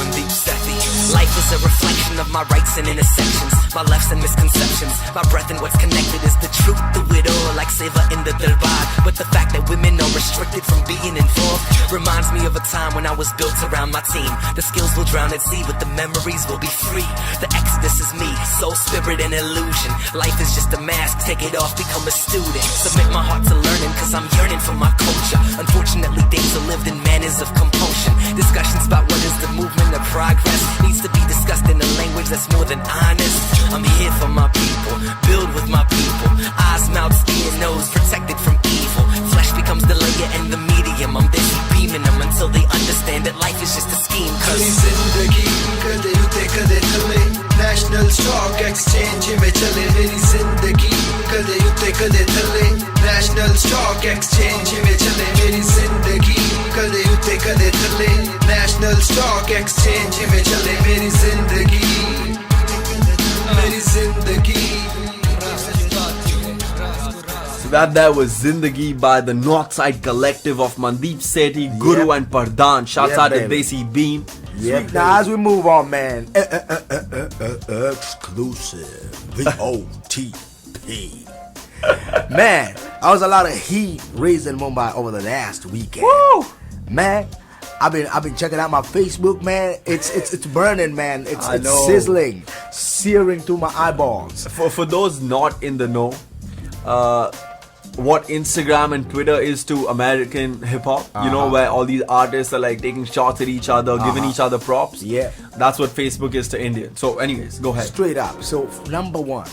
S3: Mandeep Sethi. Life is a reflection of my rights and intersections, my lefts and misconceptions, my breath and what's connected is the truth through it all, like Seva in the Darbar. But the fact that women are restricted from being involved reminds me of a time when I was built around my team. The skills will drown at sea, but the memories will be free. The exodus is me, soul, spirit, and illusion. Life is just a mask, take it off, become a student. Submit my heart to learning, cause I'm yearning for my culture. Unfortunately, days are lived in manners of compulsion. Discussions about what is the movement of progress needs to be discussed in a language that's more than honest. I'm here for my people, build with my people. Eyes, mouth, ear, nose, protected from evil. Flesh becomes the layer and the medium. I'm busy beaming them until they understand that life is just a scheme. Cause zindagi kade ute kade thale National Stock Exchange mein chale meri zindagi kade ute kade thale National Stock Exchange mein chale meri zindagi kade ute kade thale National Stock Exchange mein chale meri zindagi
S1: That was Zindagi by the Northside Collective of Mandeep Sethi, Guru and Pardhan. Shouts out to Desi Beam.
S2: Yep. Now as we move on, man, exclusive VOTP. Man, I was a lot of heat raised in Mumbai over the last weekend.
S1: Woo!
S2: Man, I've been checking out my Facebook, man. It's burning, man. It's sizzling, searing through my eyeballs.
S1: For those not in the know, what Instagram and Twitter is to American hip hop, you know, where all these artists are like taking shots at each other, giving each other props.
S2: Yeah,
S1: that's what Facebook is to Indian. So, anyways, go ahead.
S2: Straight up. So, number one,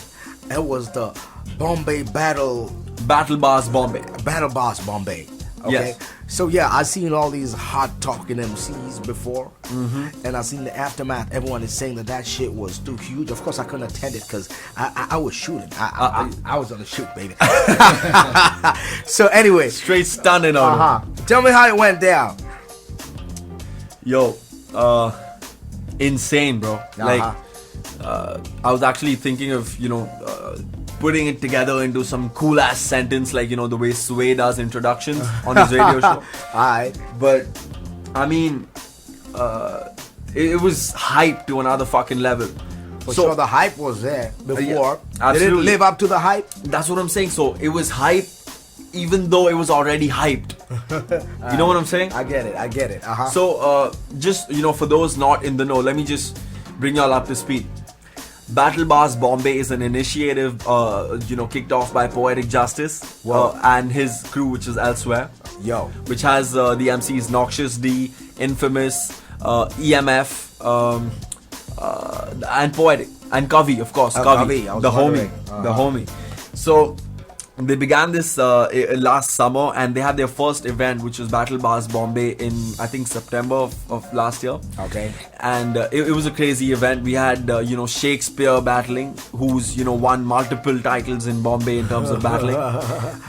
S2: it was the Bombay Battle
S1: Bars Bombay.
S2: Bars Bombay. Okay.
S1: Yes.
S2: So yeah, I've seen all these hot talking MCs before, and I've seen the aftermath. Everyone is saying that shit was too huge. Of course, I couldn't attend it because I was shooting. I was on the shoot, baby. So anyway,
S1: Straight stunning on it.
S2: Tell me how it went down.
S1: Yo, insane, bro. Like, I was actually thinking of, putting it together into some cool ass sentence, like, the way Sway does introductions on his radio show.
S2: Alright.
S1: But, I mean, it was hype to another fucking level.
S2: For sure, the hype was there before.
S1: absolutely.
S2: Did it live up to the hype?
S1: That's what I'm saying. So, it was hype even though it was already hyped. You know what I'm saying?
S2: I get it.
S1: So, just, for those not in the know, let me just bring y'all up to speed. Battle Bars Bombay is an initiative, kicked off by Poetic Justice and his crew, which is Elsewhere. Which has the MCs Noxious D, Infamous, EMF, and Poetic, and Kavi, of course. Kavi, the homie. So, they began this last summer, and they had their first event, which was Battle Bars Bombay in, I think, September of last year.
S2: Okay.
S1: And it was a crazy event. We had, Shakespeare battling, who's, won multiple titles in Bombay in terms of battling.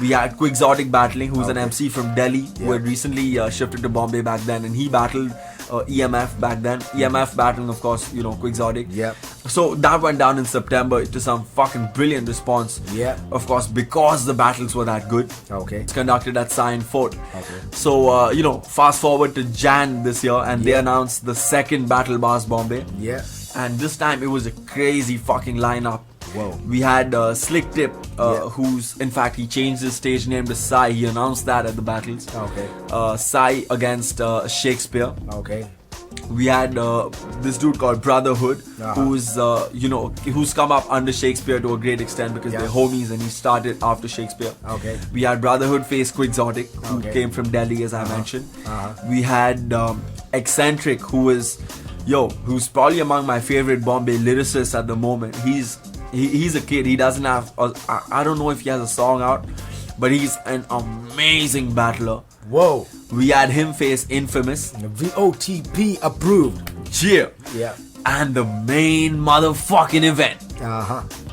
S1: We had Quixotic battling, who's an MC from Delhi, who had recently shifted to Bombay back then, and he battled EMF back then. EMF battling, of course, Quixotic.
S2: Yep.
S1: So that went down in September to some fucking brilliant response.
S2: Yeah.
S1: Of course, because the battles were that good.
S2: Okay.
S1: It's conducted at Sion Fort.
S2: Okay.
S1: So, fast forward to Jan this year, and they announced the second Battle Bars Bombay.
S2: Yeah.
S1: And this time it was a crazy fucking lineup.
S2: Whoa.
S1: We had Slick Tip, who's, in fact, he changed his stage name to Sai. He announced that at the battles.
S2: Okay.
S1: Sai against Shakespeare.
S2: Okay.
S1: We had this dude called Brotherhood, who's who's come up under Shakespeare to a great extent because they're homies, and he started after Shakespeare.
S2: Okay.
S1: We had Brotherhood face Quixotic, who came from Delhi, as I mentioned. We had Eccentric, who's probably among my favorite Bombay lyricists at the moment. He's a kid. He doesn't have I don't know if he has a song out, but he's an amazing battler.
S2: Whoa.
S1: We had him face Infamous.
S2: VOTP approved.
S1: Cheer.
S2: Yeah.
S1: And the main motherfucking event.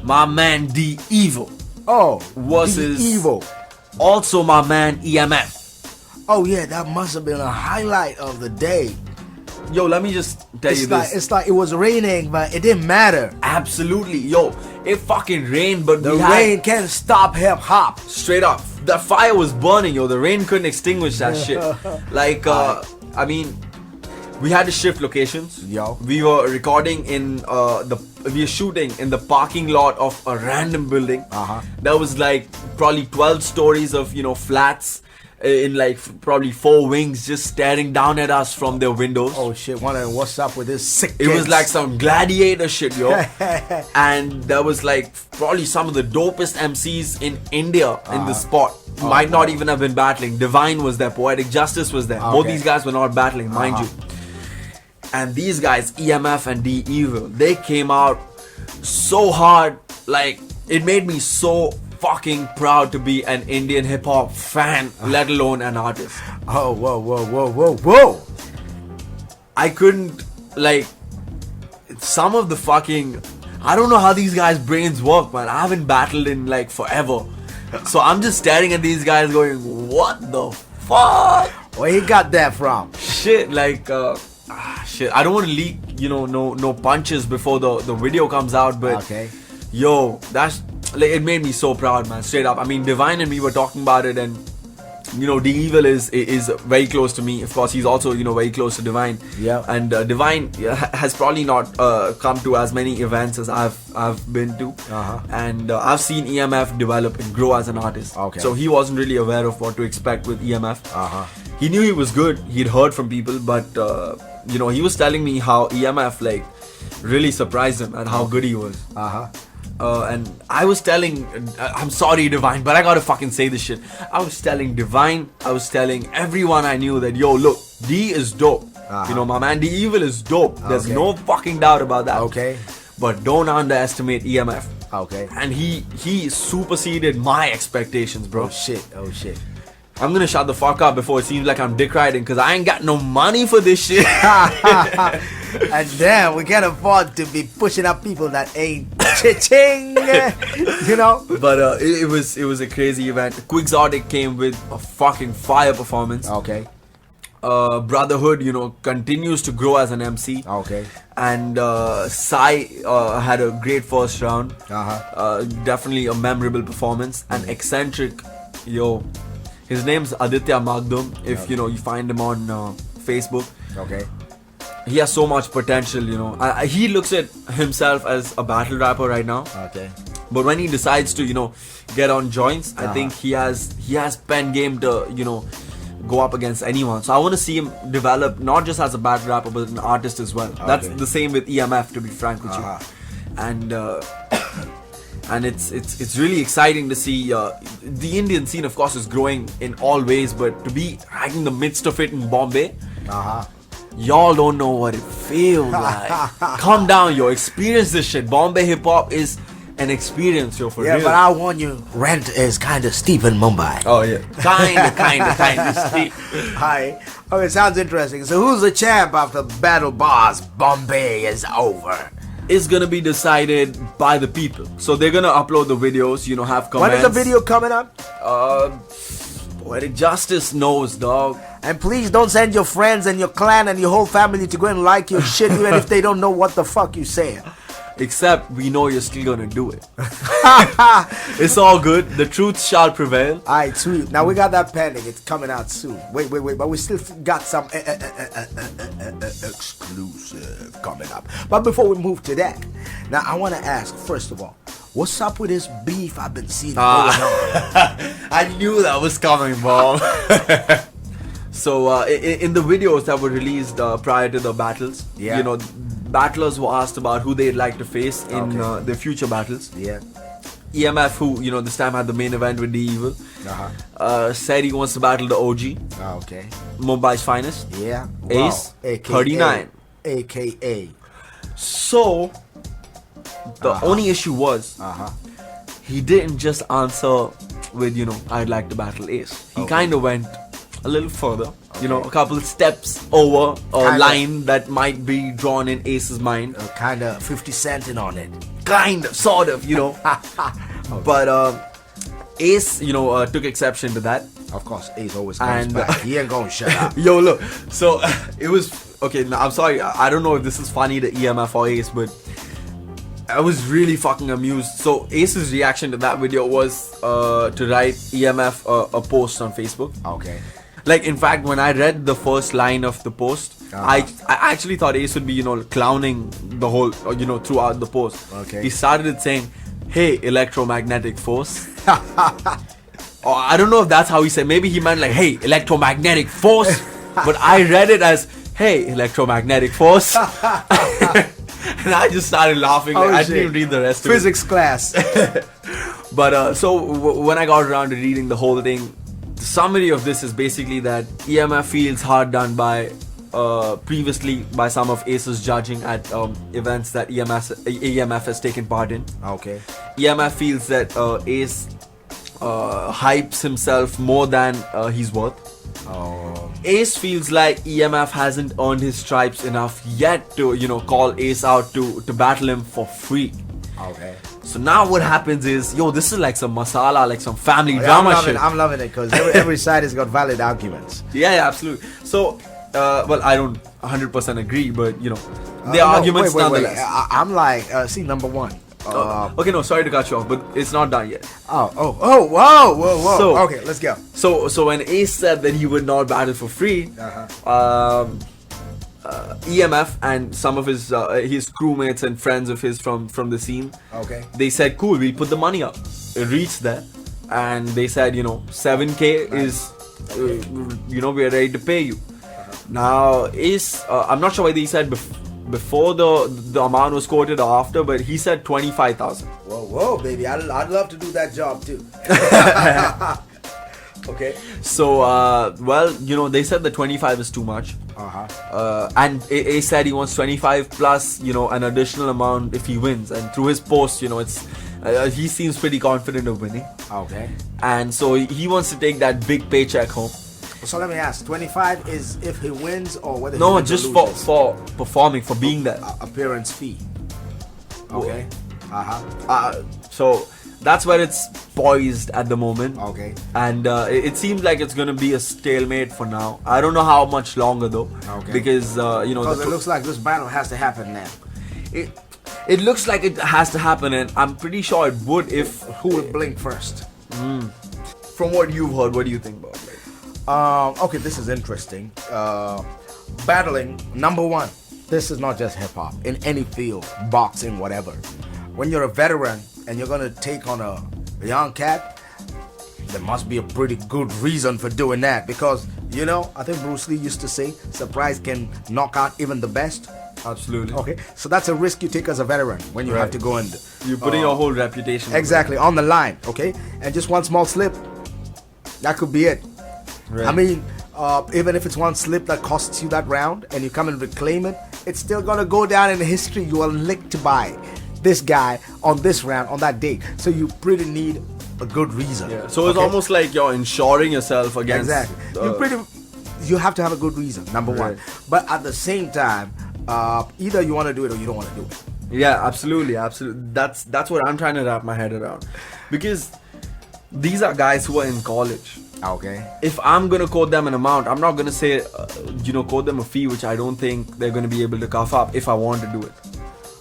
S1: My man D Evil.
S2: Oh.
S1: Versus
S2: Evil.
S1: Also my man EMF.
S2: Oh yeah, that must have been a highlight of the day.
S1: Yo, let me just tell you this.
S2: It's like it was raining, but it didn't matter.
S1: Absolutely. Yo, it fucking rained, but
S2: the rain can't stop hip hop.
S1: Straight up. The fire was burning, yo. The rain couldn't extinguish that shit. Like, I mean, we had to shift locations.
S2: Yo.
S1: We were recording in we were shooting in the parking lot of a random building. That was like probably 12 stories of, flats in like probably 4 wings just staring down at us from their windows.
S2: Oh shit, wondering what's up with this sick
S1: It was like some gladiator shit, yo. And there was like probably some of the dopest MCs in India in the spot. Might not even have been battling. Divine was there, Poetic Justice was there. Both these guys were not battling, mind you. And these guys, EMF and D Evil, they came out so hard. Like, it made me so fucking proud to be an Indian hip hop fan, let alone an artist.
S2: Oh, whoa.
S1: I couldn't, like, some of the fucking, I don't know how these guys' brains work, man. I haven't battled in like forever. So I'm just staring at these guys going, what the fuck?
S2: Where he got that from?
S1: Shit, like, shit. I don't want to leak, no punches before the video comes out, but yo, that's, like, it made me so proud, man. Straight up. I mean, Divine and me were talking about it, and D Evil is very close to me. Of course, he's also very close to Divine.
S2: Yeah.
S1: And Divine has probably not come to as many events as I've been to. And I've seen EMF develop and grow as an artist.
S2: Okay.
S1: So he wasn't really aware of what to expect with EMF. He knew he was good. He'd heard from people, but he was telling me how EMF like really surprised him at how good he was. And I was telling, I'm sorry Divine, but I gotta fucking say this shit. I was telling Divine, I was telling everyone I knew that, yo, look, D is dope. My man D Evil is dope. There's no fucking doubt about that.
S2: Okay.
S1: But don't underestimate EMF.
S2: Okay.
S1: And he superseded my expectations, bro.
S2: Oh shit.
S1: I'm gonna shut the fuck up before it seems like I'm dick riding, because I ain't got no money for this shit.
S2: And then we can't afford to be pushing up people that ain't cha-ching, you know.
S1: But it was a crazy event. Quixotic came with a fucking fire performance.
S2: Okay.
S1: Brotherhood, you know, continues to grow as an MC.
S2: Okay.
S1: And Sai had a great first round. Definitely a memorable performance. And Eccentric, yo, his name's Aditya Magdum. If you know, you find him on Facebook.
S2: Okay.
S1: He has so much potential, you know. He looks at himself as a battle rapper right now.
S2: Okay.
S1: But when he decides to, you know, get on joints, I think he has pen game to, you know, go up against anyone. So I want to see him develop not just as a battle rapper but an artist as well. That's the same with EMF, to be frank with you. And it's really exciting to see. The Indian scene, of course, is growing in all ways, but to be right in the midst of it in Bombay, y'all don't know what it feels like. Calm down, yo. Experience this shit. Bombay hip hop is an experience, yo, for real.
S2: Yeah, but I warn you, rent is kind of steep in Mumbai.
S1: Oh yeah, kind of steep.
S2: Hi. Okay, sounds interesting. So who's the champ after Battle Bars Bombay is over?
S1: It's gonna be decided by the people. So they're gonna upload the videos, you know, have comments.
S2: When is the video coming up?
S1: Poetic Justice knows, dog.
S2: And please don't send your friends and your clan and your whole family to go and like your shit, even if they don't know what the fuck you're saying.
S1: Except we know you're still gonna do it. It's all good. The truth shall prevail.
S2: Alright, sweet. Now we got that pending. It's coming out soon. Wait. But we still got some exclusive coming up. But before we move to that, now I want to ask, first of all, what's up with this beef I've been seeing going on?
S1: I knew that was coming, bro. So in the videos that were released prior to the battles, you know, battlers were asked about who they'd like to face in their future battles.
S2: Yeah.
S1: EMF, who, you know, this time had the main event with The Evil, said he wants to battle the OG.
S2: Okay.
S1: Mumbai's finest.
S2: Yeah.
S1: Ace,
S2: AKA,
S1: 39.
S2: AKA.
S1: So, the only issue was, he didn't just answer with, you know, I'd like to battle Ace. He kind of went a little further, you know, a couple of steps over a line that might be drawn in Ace's mind.
S2: Kind of 50 Cent in on it.
S1: Kind of, sort of, you know. But Ace, you know, took exception to that.
S2: Of course, Ace always comes back. He ain't gonna shut up.
S1: Yo, look. So, it was... Okay, now, I'm sorry. I don't know if this is funny to EMF or Ace, but I was really fucking amused. So, Ace's reaction to that video was to write EMF a post on Facebook.
S2: Okay.
S1: Like, in fact, when I read the first line of the post, I actually thought Ace would be, you know, clowning the whole, you know, throughout the post.
S2: Okay.
S1: He started it saying, hey, electromagnetic force. Or I don't know if that's how he said. Maybe he meant like, hey, electromagnetic force. But I read it as, hey, electromagnetic force. And I just started laughing. Like, I didn't even read the rest of it.
S2: Physics class.
S1: But so when I got around to reading the whole thing, the summary of this is basically that EMF feels hard done by previously by some of Ace's judging at events that EMF has taken part in.
S2: Okay.
S1: EMF feels that Ace hypes himself more than he's worth. Ace feels like EMF hasn't earned his stripes enough yet to, you know, call Ace out to battle him for free.
S2: Okay.
S1: So now what happens is, yo, this is like some masala, like some family drama shit.
S2: I'm loving it because every side has got valid arguments.
S1: Yeah, absolutely. So, well, I don't 100% agree, but, you know, the arguments nonetheless.
S2: I'm like, see, number one.
S1: Okay, no, sorry to cut you off, but it's not done yet.
S2: Whoa. So, okay, let's go.
S1: So when Ace said that he would not battle for free, EMF and some of his crewmates and friends of his from the scene, they said, cool, we'll put the money up. It reached there, and they said, you know, 7K is, you know, we're ready to pay you. Now, Ace, I'm not sure whether he said before the amount was quoted or after, but he said 25,000.
S2: Whoa, baby, I'd love to do that job too. Okay.
S1: So, well, you know, they said the 25 is too much. And Ace said he wants 25 plus, you know, an additional amount if he wins. And through his post, you know, it's He seems pretty confident of winning.
S2: Okay.
S1: And so he wants to take that big paycheck home.
S2: So let me ask, 25 is if he wins or whether he
S1: No,
S2: wins or
S1: just
S2: loses?
S1: for performing, for being there.
S2: Appearance fee. Okay.
S1: So that's where it's poised at the moment.
S2: Okay.
S1: And it seems like it's going to be a stalemate for now. I don't know how much longer though.
S2: Okay.
S1: Because,
S2: Because it looks like this battle has to happen now.
S1: It looks like it has to happen, and I'm pretty sure it would if...
S2: Who would blink first?
S1: From what you've heard, what do you think about it?
S2: Okay, this is interesting. Battling, number one, this is not just hip hop. In any field, boxing, whatever. When you're a veteran and you're gonna take on a young cat, there must be a pretty good reason for doing that. Because, I think Bruce Lee used to say, surprise can knock out even the best.
S1: Absolutely.
S2: Okay, so that's a risk you take as a veteran when you have to go and...
S1: You're putting your whole reputation
S2: exactly, on the line, okay? And just one small slip, that could be it.
S1: Right.
S2: I mean, even if it's one slip that costs you that round and you come and reclaim it, it's still gonna go down in history. You are licked by this guy on this round, on that date. So you pretty need a good reason.
S1: Yeah. So it's almost like you're insuring yourself against...
S2: Exactly. You have to have a good reason, number one. But at the same time, either you want to do it or you don't want to do it.
S1: Yeah, absolutely. That's what I'm trying to wrap my head around. Because these are guys who are in college.
S2: Okay.
S1: If I'm going to quote them an amount, I'm not going to say, quote them a fee which I don't think they're going to be able to cough up if I want to do it.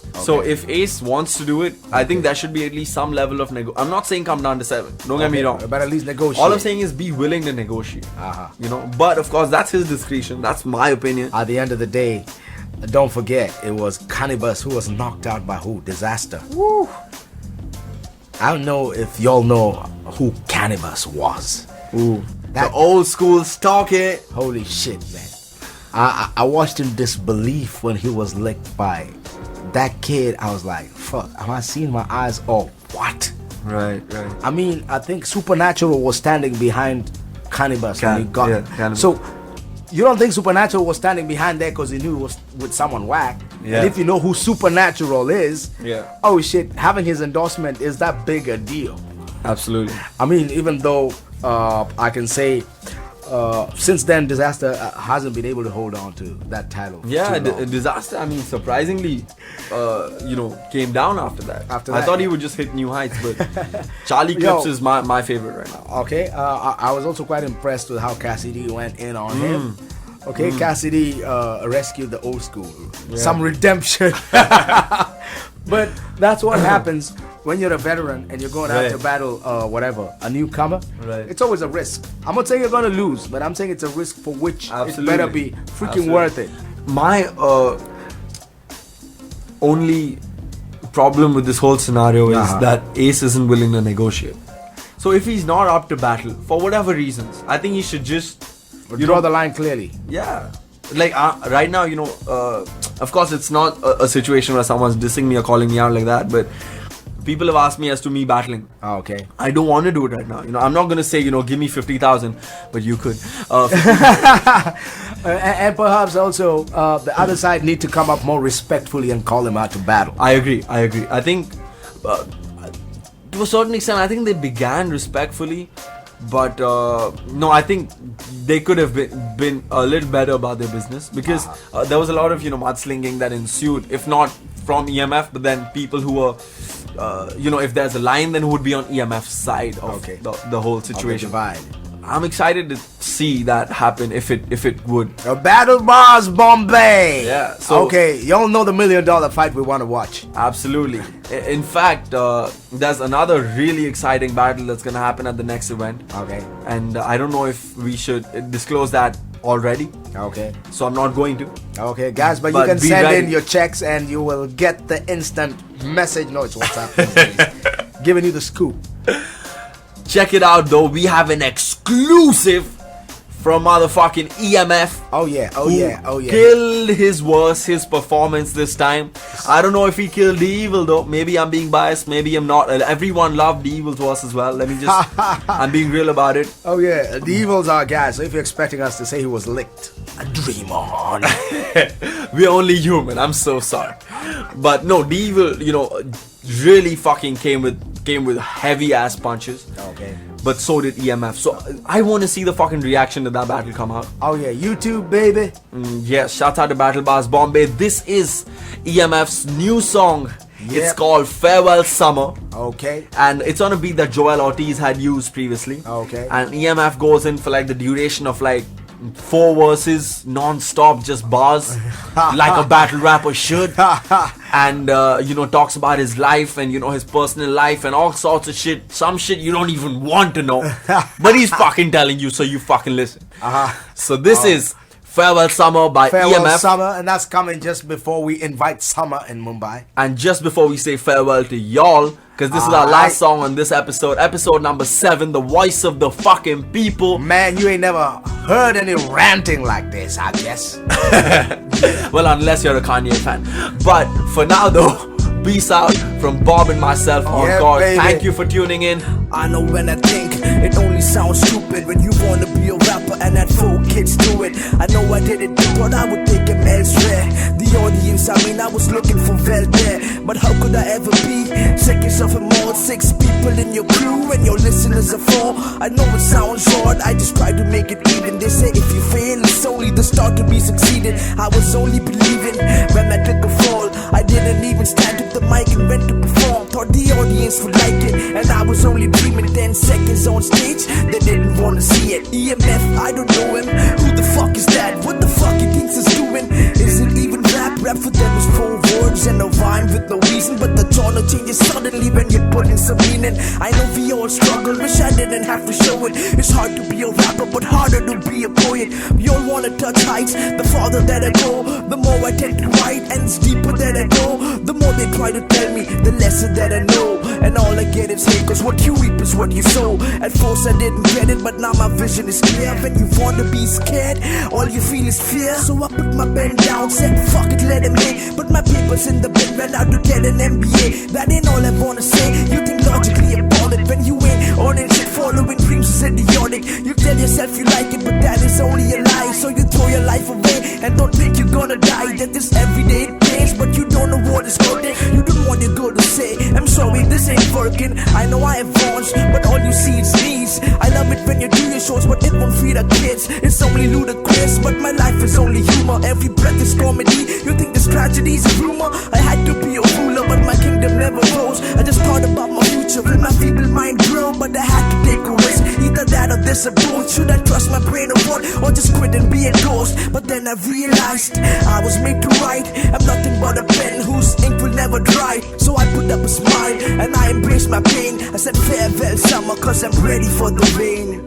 S1: Okay. So if Ace wants to do it, I think there should be at least some level of I'm not saying come down to 7. Don't get me wrong.
S2: But at least negotiate.
S1: All I'm saying is be willing to negotiate. But of course, that's his discretion. That's my opinion.
S2: At the end of the day, don't forget, it was Cannabis who was knocked out by who? Disaster. Woo. I don't know if y'all know who Cannabis was.
S1: Ooh. The old school stalker.
S2: Holy shit, man. I watched in disbelief when he was licked by that kid. I was like, fuck, am I seeing my eyes or what?
S1: Right.
S2: I mean, I think Supernatural was standing behind Cannabis when he got it.
S1: Cannabis.
S2: So, you don't think Supernatural was standing behind there because he knew it was with someone whack?
S1: Yeah.
S2: And if you know who Supernatural is,
S1: oh
S2: shit, having his endorsement is that big a deal.
S1: Absolutely.
S2: I mean, even though I can say since then Disaster hasn't been able to hold on to that title.
S1: Yeah, Disaster, I mean, surprisingly, came down after that. I thought he would just hit new heights, but Charlie Clips is my favorite right now.
S2: Okay, I was also quite impressed with how Cassidy went in on him. Okay, Cassidy rescued the old school. Some redemption. But that's what happens when you're a veteran and you're going out to battle a newcomer.
S1: Right.
S2: It's always a risk. I'm not saying you're going to lose, but I'm saying it's a risk for which it better be freaking worth it.
S1: My only problem with this whole scenario is that Ace isn't willing to negotiate. So if he's not up to battle, for whatever reasons, I think he should just...
S2: draw the line clearly.
S1: Yeah. Like right now, of course it's not a situation where someone's dissing me or calling me out like that, but people have asked me as to me battling.
S2: Okay.
S1: I don't want to do it right now. I'm not going to say, give me 50,000, but you could.
S2: And perhaps also the other side need to come up more respectfully and call him out to battle.
S1: I agree. I think to a certain extent, I think they began respectfully. But no, I think they could have been a little better about their business because there was a lot of mudslinging that ensued, if not from EMF, but then people who were if there's a line, then who would be on EMF's side of the whole situation. I'm excited to see that happen if it would.
S2: A battle Bars Bombay.
S1: Yeah. So
S2: okay, y'all know the $1 million fight we want to watch.
S1: Absolutely. In fact, there's another really exciting battle that's gonna happen at the next event.
S2: Okay.
S1: And I don't know if we should disclose that already.
S2: Okay.
S1: So I'm not going to.
S2: Okay, guys, but you can send in your checks and you will get the instant message. No, it's WhatsApp. Giving you the scoop.
S1: Check it out though, we have an exclusive from motherfucking EMF.
S2: Oh yeah.
S1: Killed his performance this time. I don't know if he killed the evil though. Maybe I'm being biased, maybe I'm not. Everyone loved the evil to us as well. Let me just I'm being real about it.
S2: Oh yeah, the evil's our guy, so if you're expecting us to say he was licked, dream on.
S1: We're only human, I'm so sorry. But no, the evil, really fucking came with came with heavy ass punches.
S2: Okay.
S1: But so did EMF. So I want to see the fucking reaction to that battle come out.
S2: Oh yeah, YouTube baby.
S1: Yes, shout out to Battle Bars Bombay. This is EMF's new song.
S2: Yep.
S1: It's called Farewell Summer.
S2: Okay.
S1: And it's on a beat that Joel Ortiz had used previously.
S2: Okay.
S1: And EMF goes in for like the duration of like 4 verses non-stop, just bars like a battle rapper should. And talks about his life and his personal life and all sorts of shit. Some shit you don't even want to know, but he's fucking telling you, so you fucking listen. So this is Farewell Summer by
S2: Farewell
S1: EMF.
S2: Summer, and that's coming just before we invite summer in Mumbai.
S1: And just before we say farewell to y'all, because this is our last song on this episode number 7, the voice of the fucking people.
S2: Man, you ain't never heard any ranting like this, I guess.
S1: Well, unless you're a Kanye fan. But for now though, peace out from Bob and myself on call.
S2: Baby.
S1: Thank you for tuning in.
S3: I know when I think it only sounds stupid when you wanna be a rapper and had 4 kids do it. I know I didn't do what I would take him elsewhere. The audience, I was looking for well there, but how could I ever be seconds of a more 6 people in your crew and your listeners are 4? I know it sounds odd, I just try to make it even. They say if you fail, it's only the start to be succeeded. I was only believing when I took a fall. I didn't even stand up the mic and went to perform. Thought the audience would like it, and I was only dreaming 10 seconds on stage. They didn't wanna see it. EMF, I don't know him. Who the fuck is that? What the fuck he thinks he's doing? Is it even rap? Rap for them is 4 words and a rhyme with no reason, but the genre changes suddenly when you put in some meaning. I know we all struggle, wish I didn't have to show it. It's hard to be a rapper, but harder to be a poet. We all wanna touch heights. The farther that I go, the more I tend to write, and it's deeper that I go. The more they try to tell me, the lesser that I know. And all I get is hate, cause what you reap is what you sow. At first I didn't get it, but now my vision is clear. When you wanna be scared, all you feel is fear. So I put my pen down, said fuck it, let him in. But my papers in the bin, ran out to get an MBA. That ain't all I wanna say. You think logically about it when you ain't earning shit, following dreams is idiotic. You tell yourself you like it, but that is only a lie. So you throw your life away and don't think you're gonna die. That this everyday it pays, but you don't know what is hurting. You don't want your girl to say, I'm sorry, this ain't working. I know I have wants, but all you see is needs. I love it when you do your shows, but it won't feed our kids. It's only ludicrous, but my life is only humor. Every breath is comedy. You think this tragedy's a rumor? I had to be a ruler, but my kingdom never rose. I just thought about my future, will my feeble mind grow? But I had to take a risk, either that or this a boat. Should I trust my brain or what? Or just quit and be a ghost? But then I realized I was made to write. I'm nothing but a pen whose ink will never dry. So I put up a smile and I embraced my pain. I said farewell summer, cause I'm ready for the rain.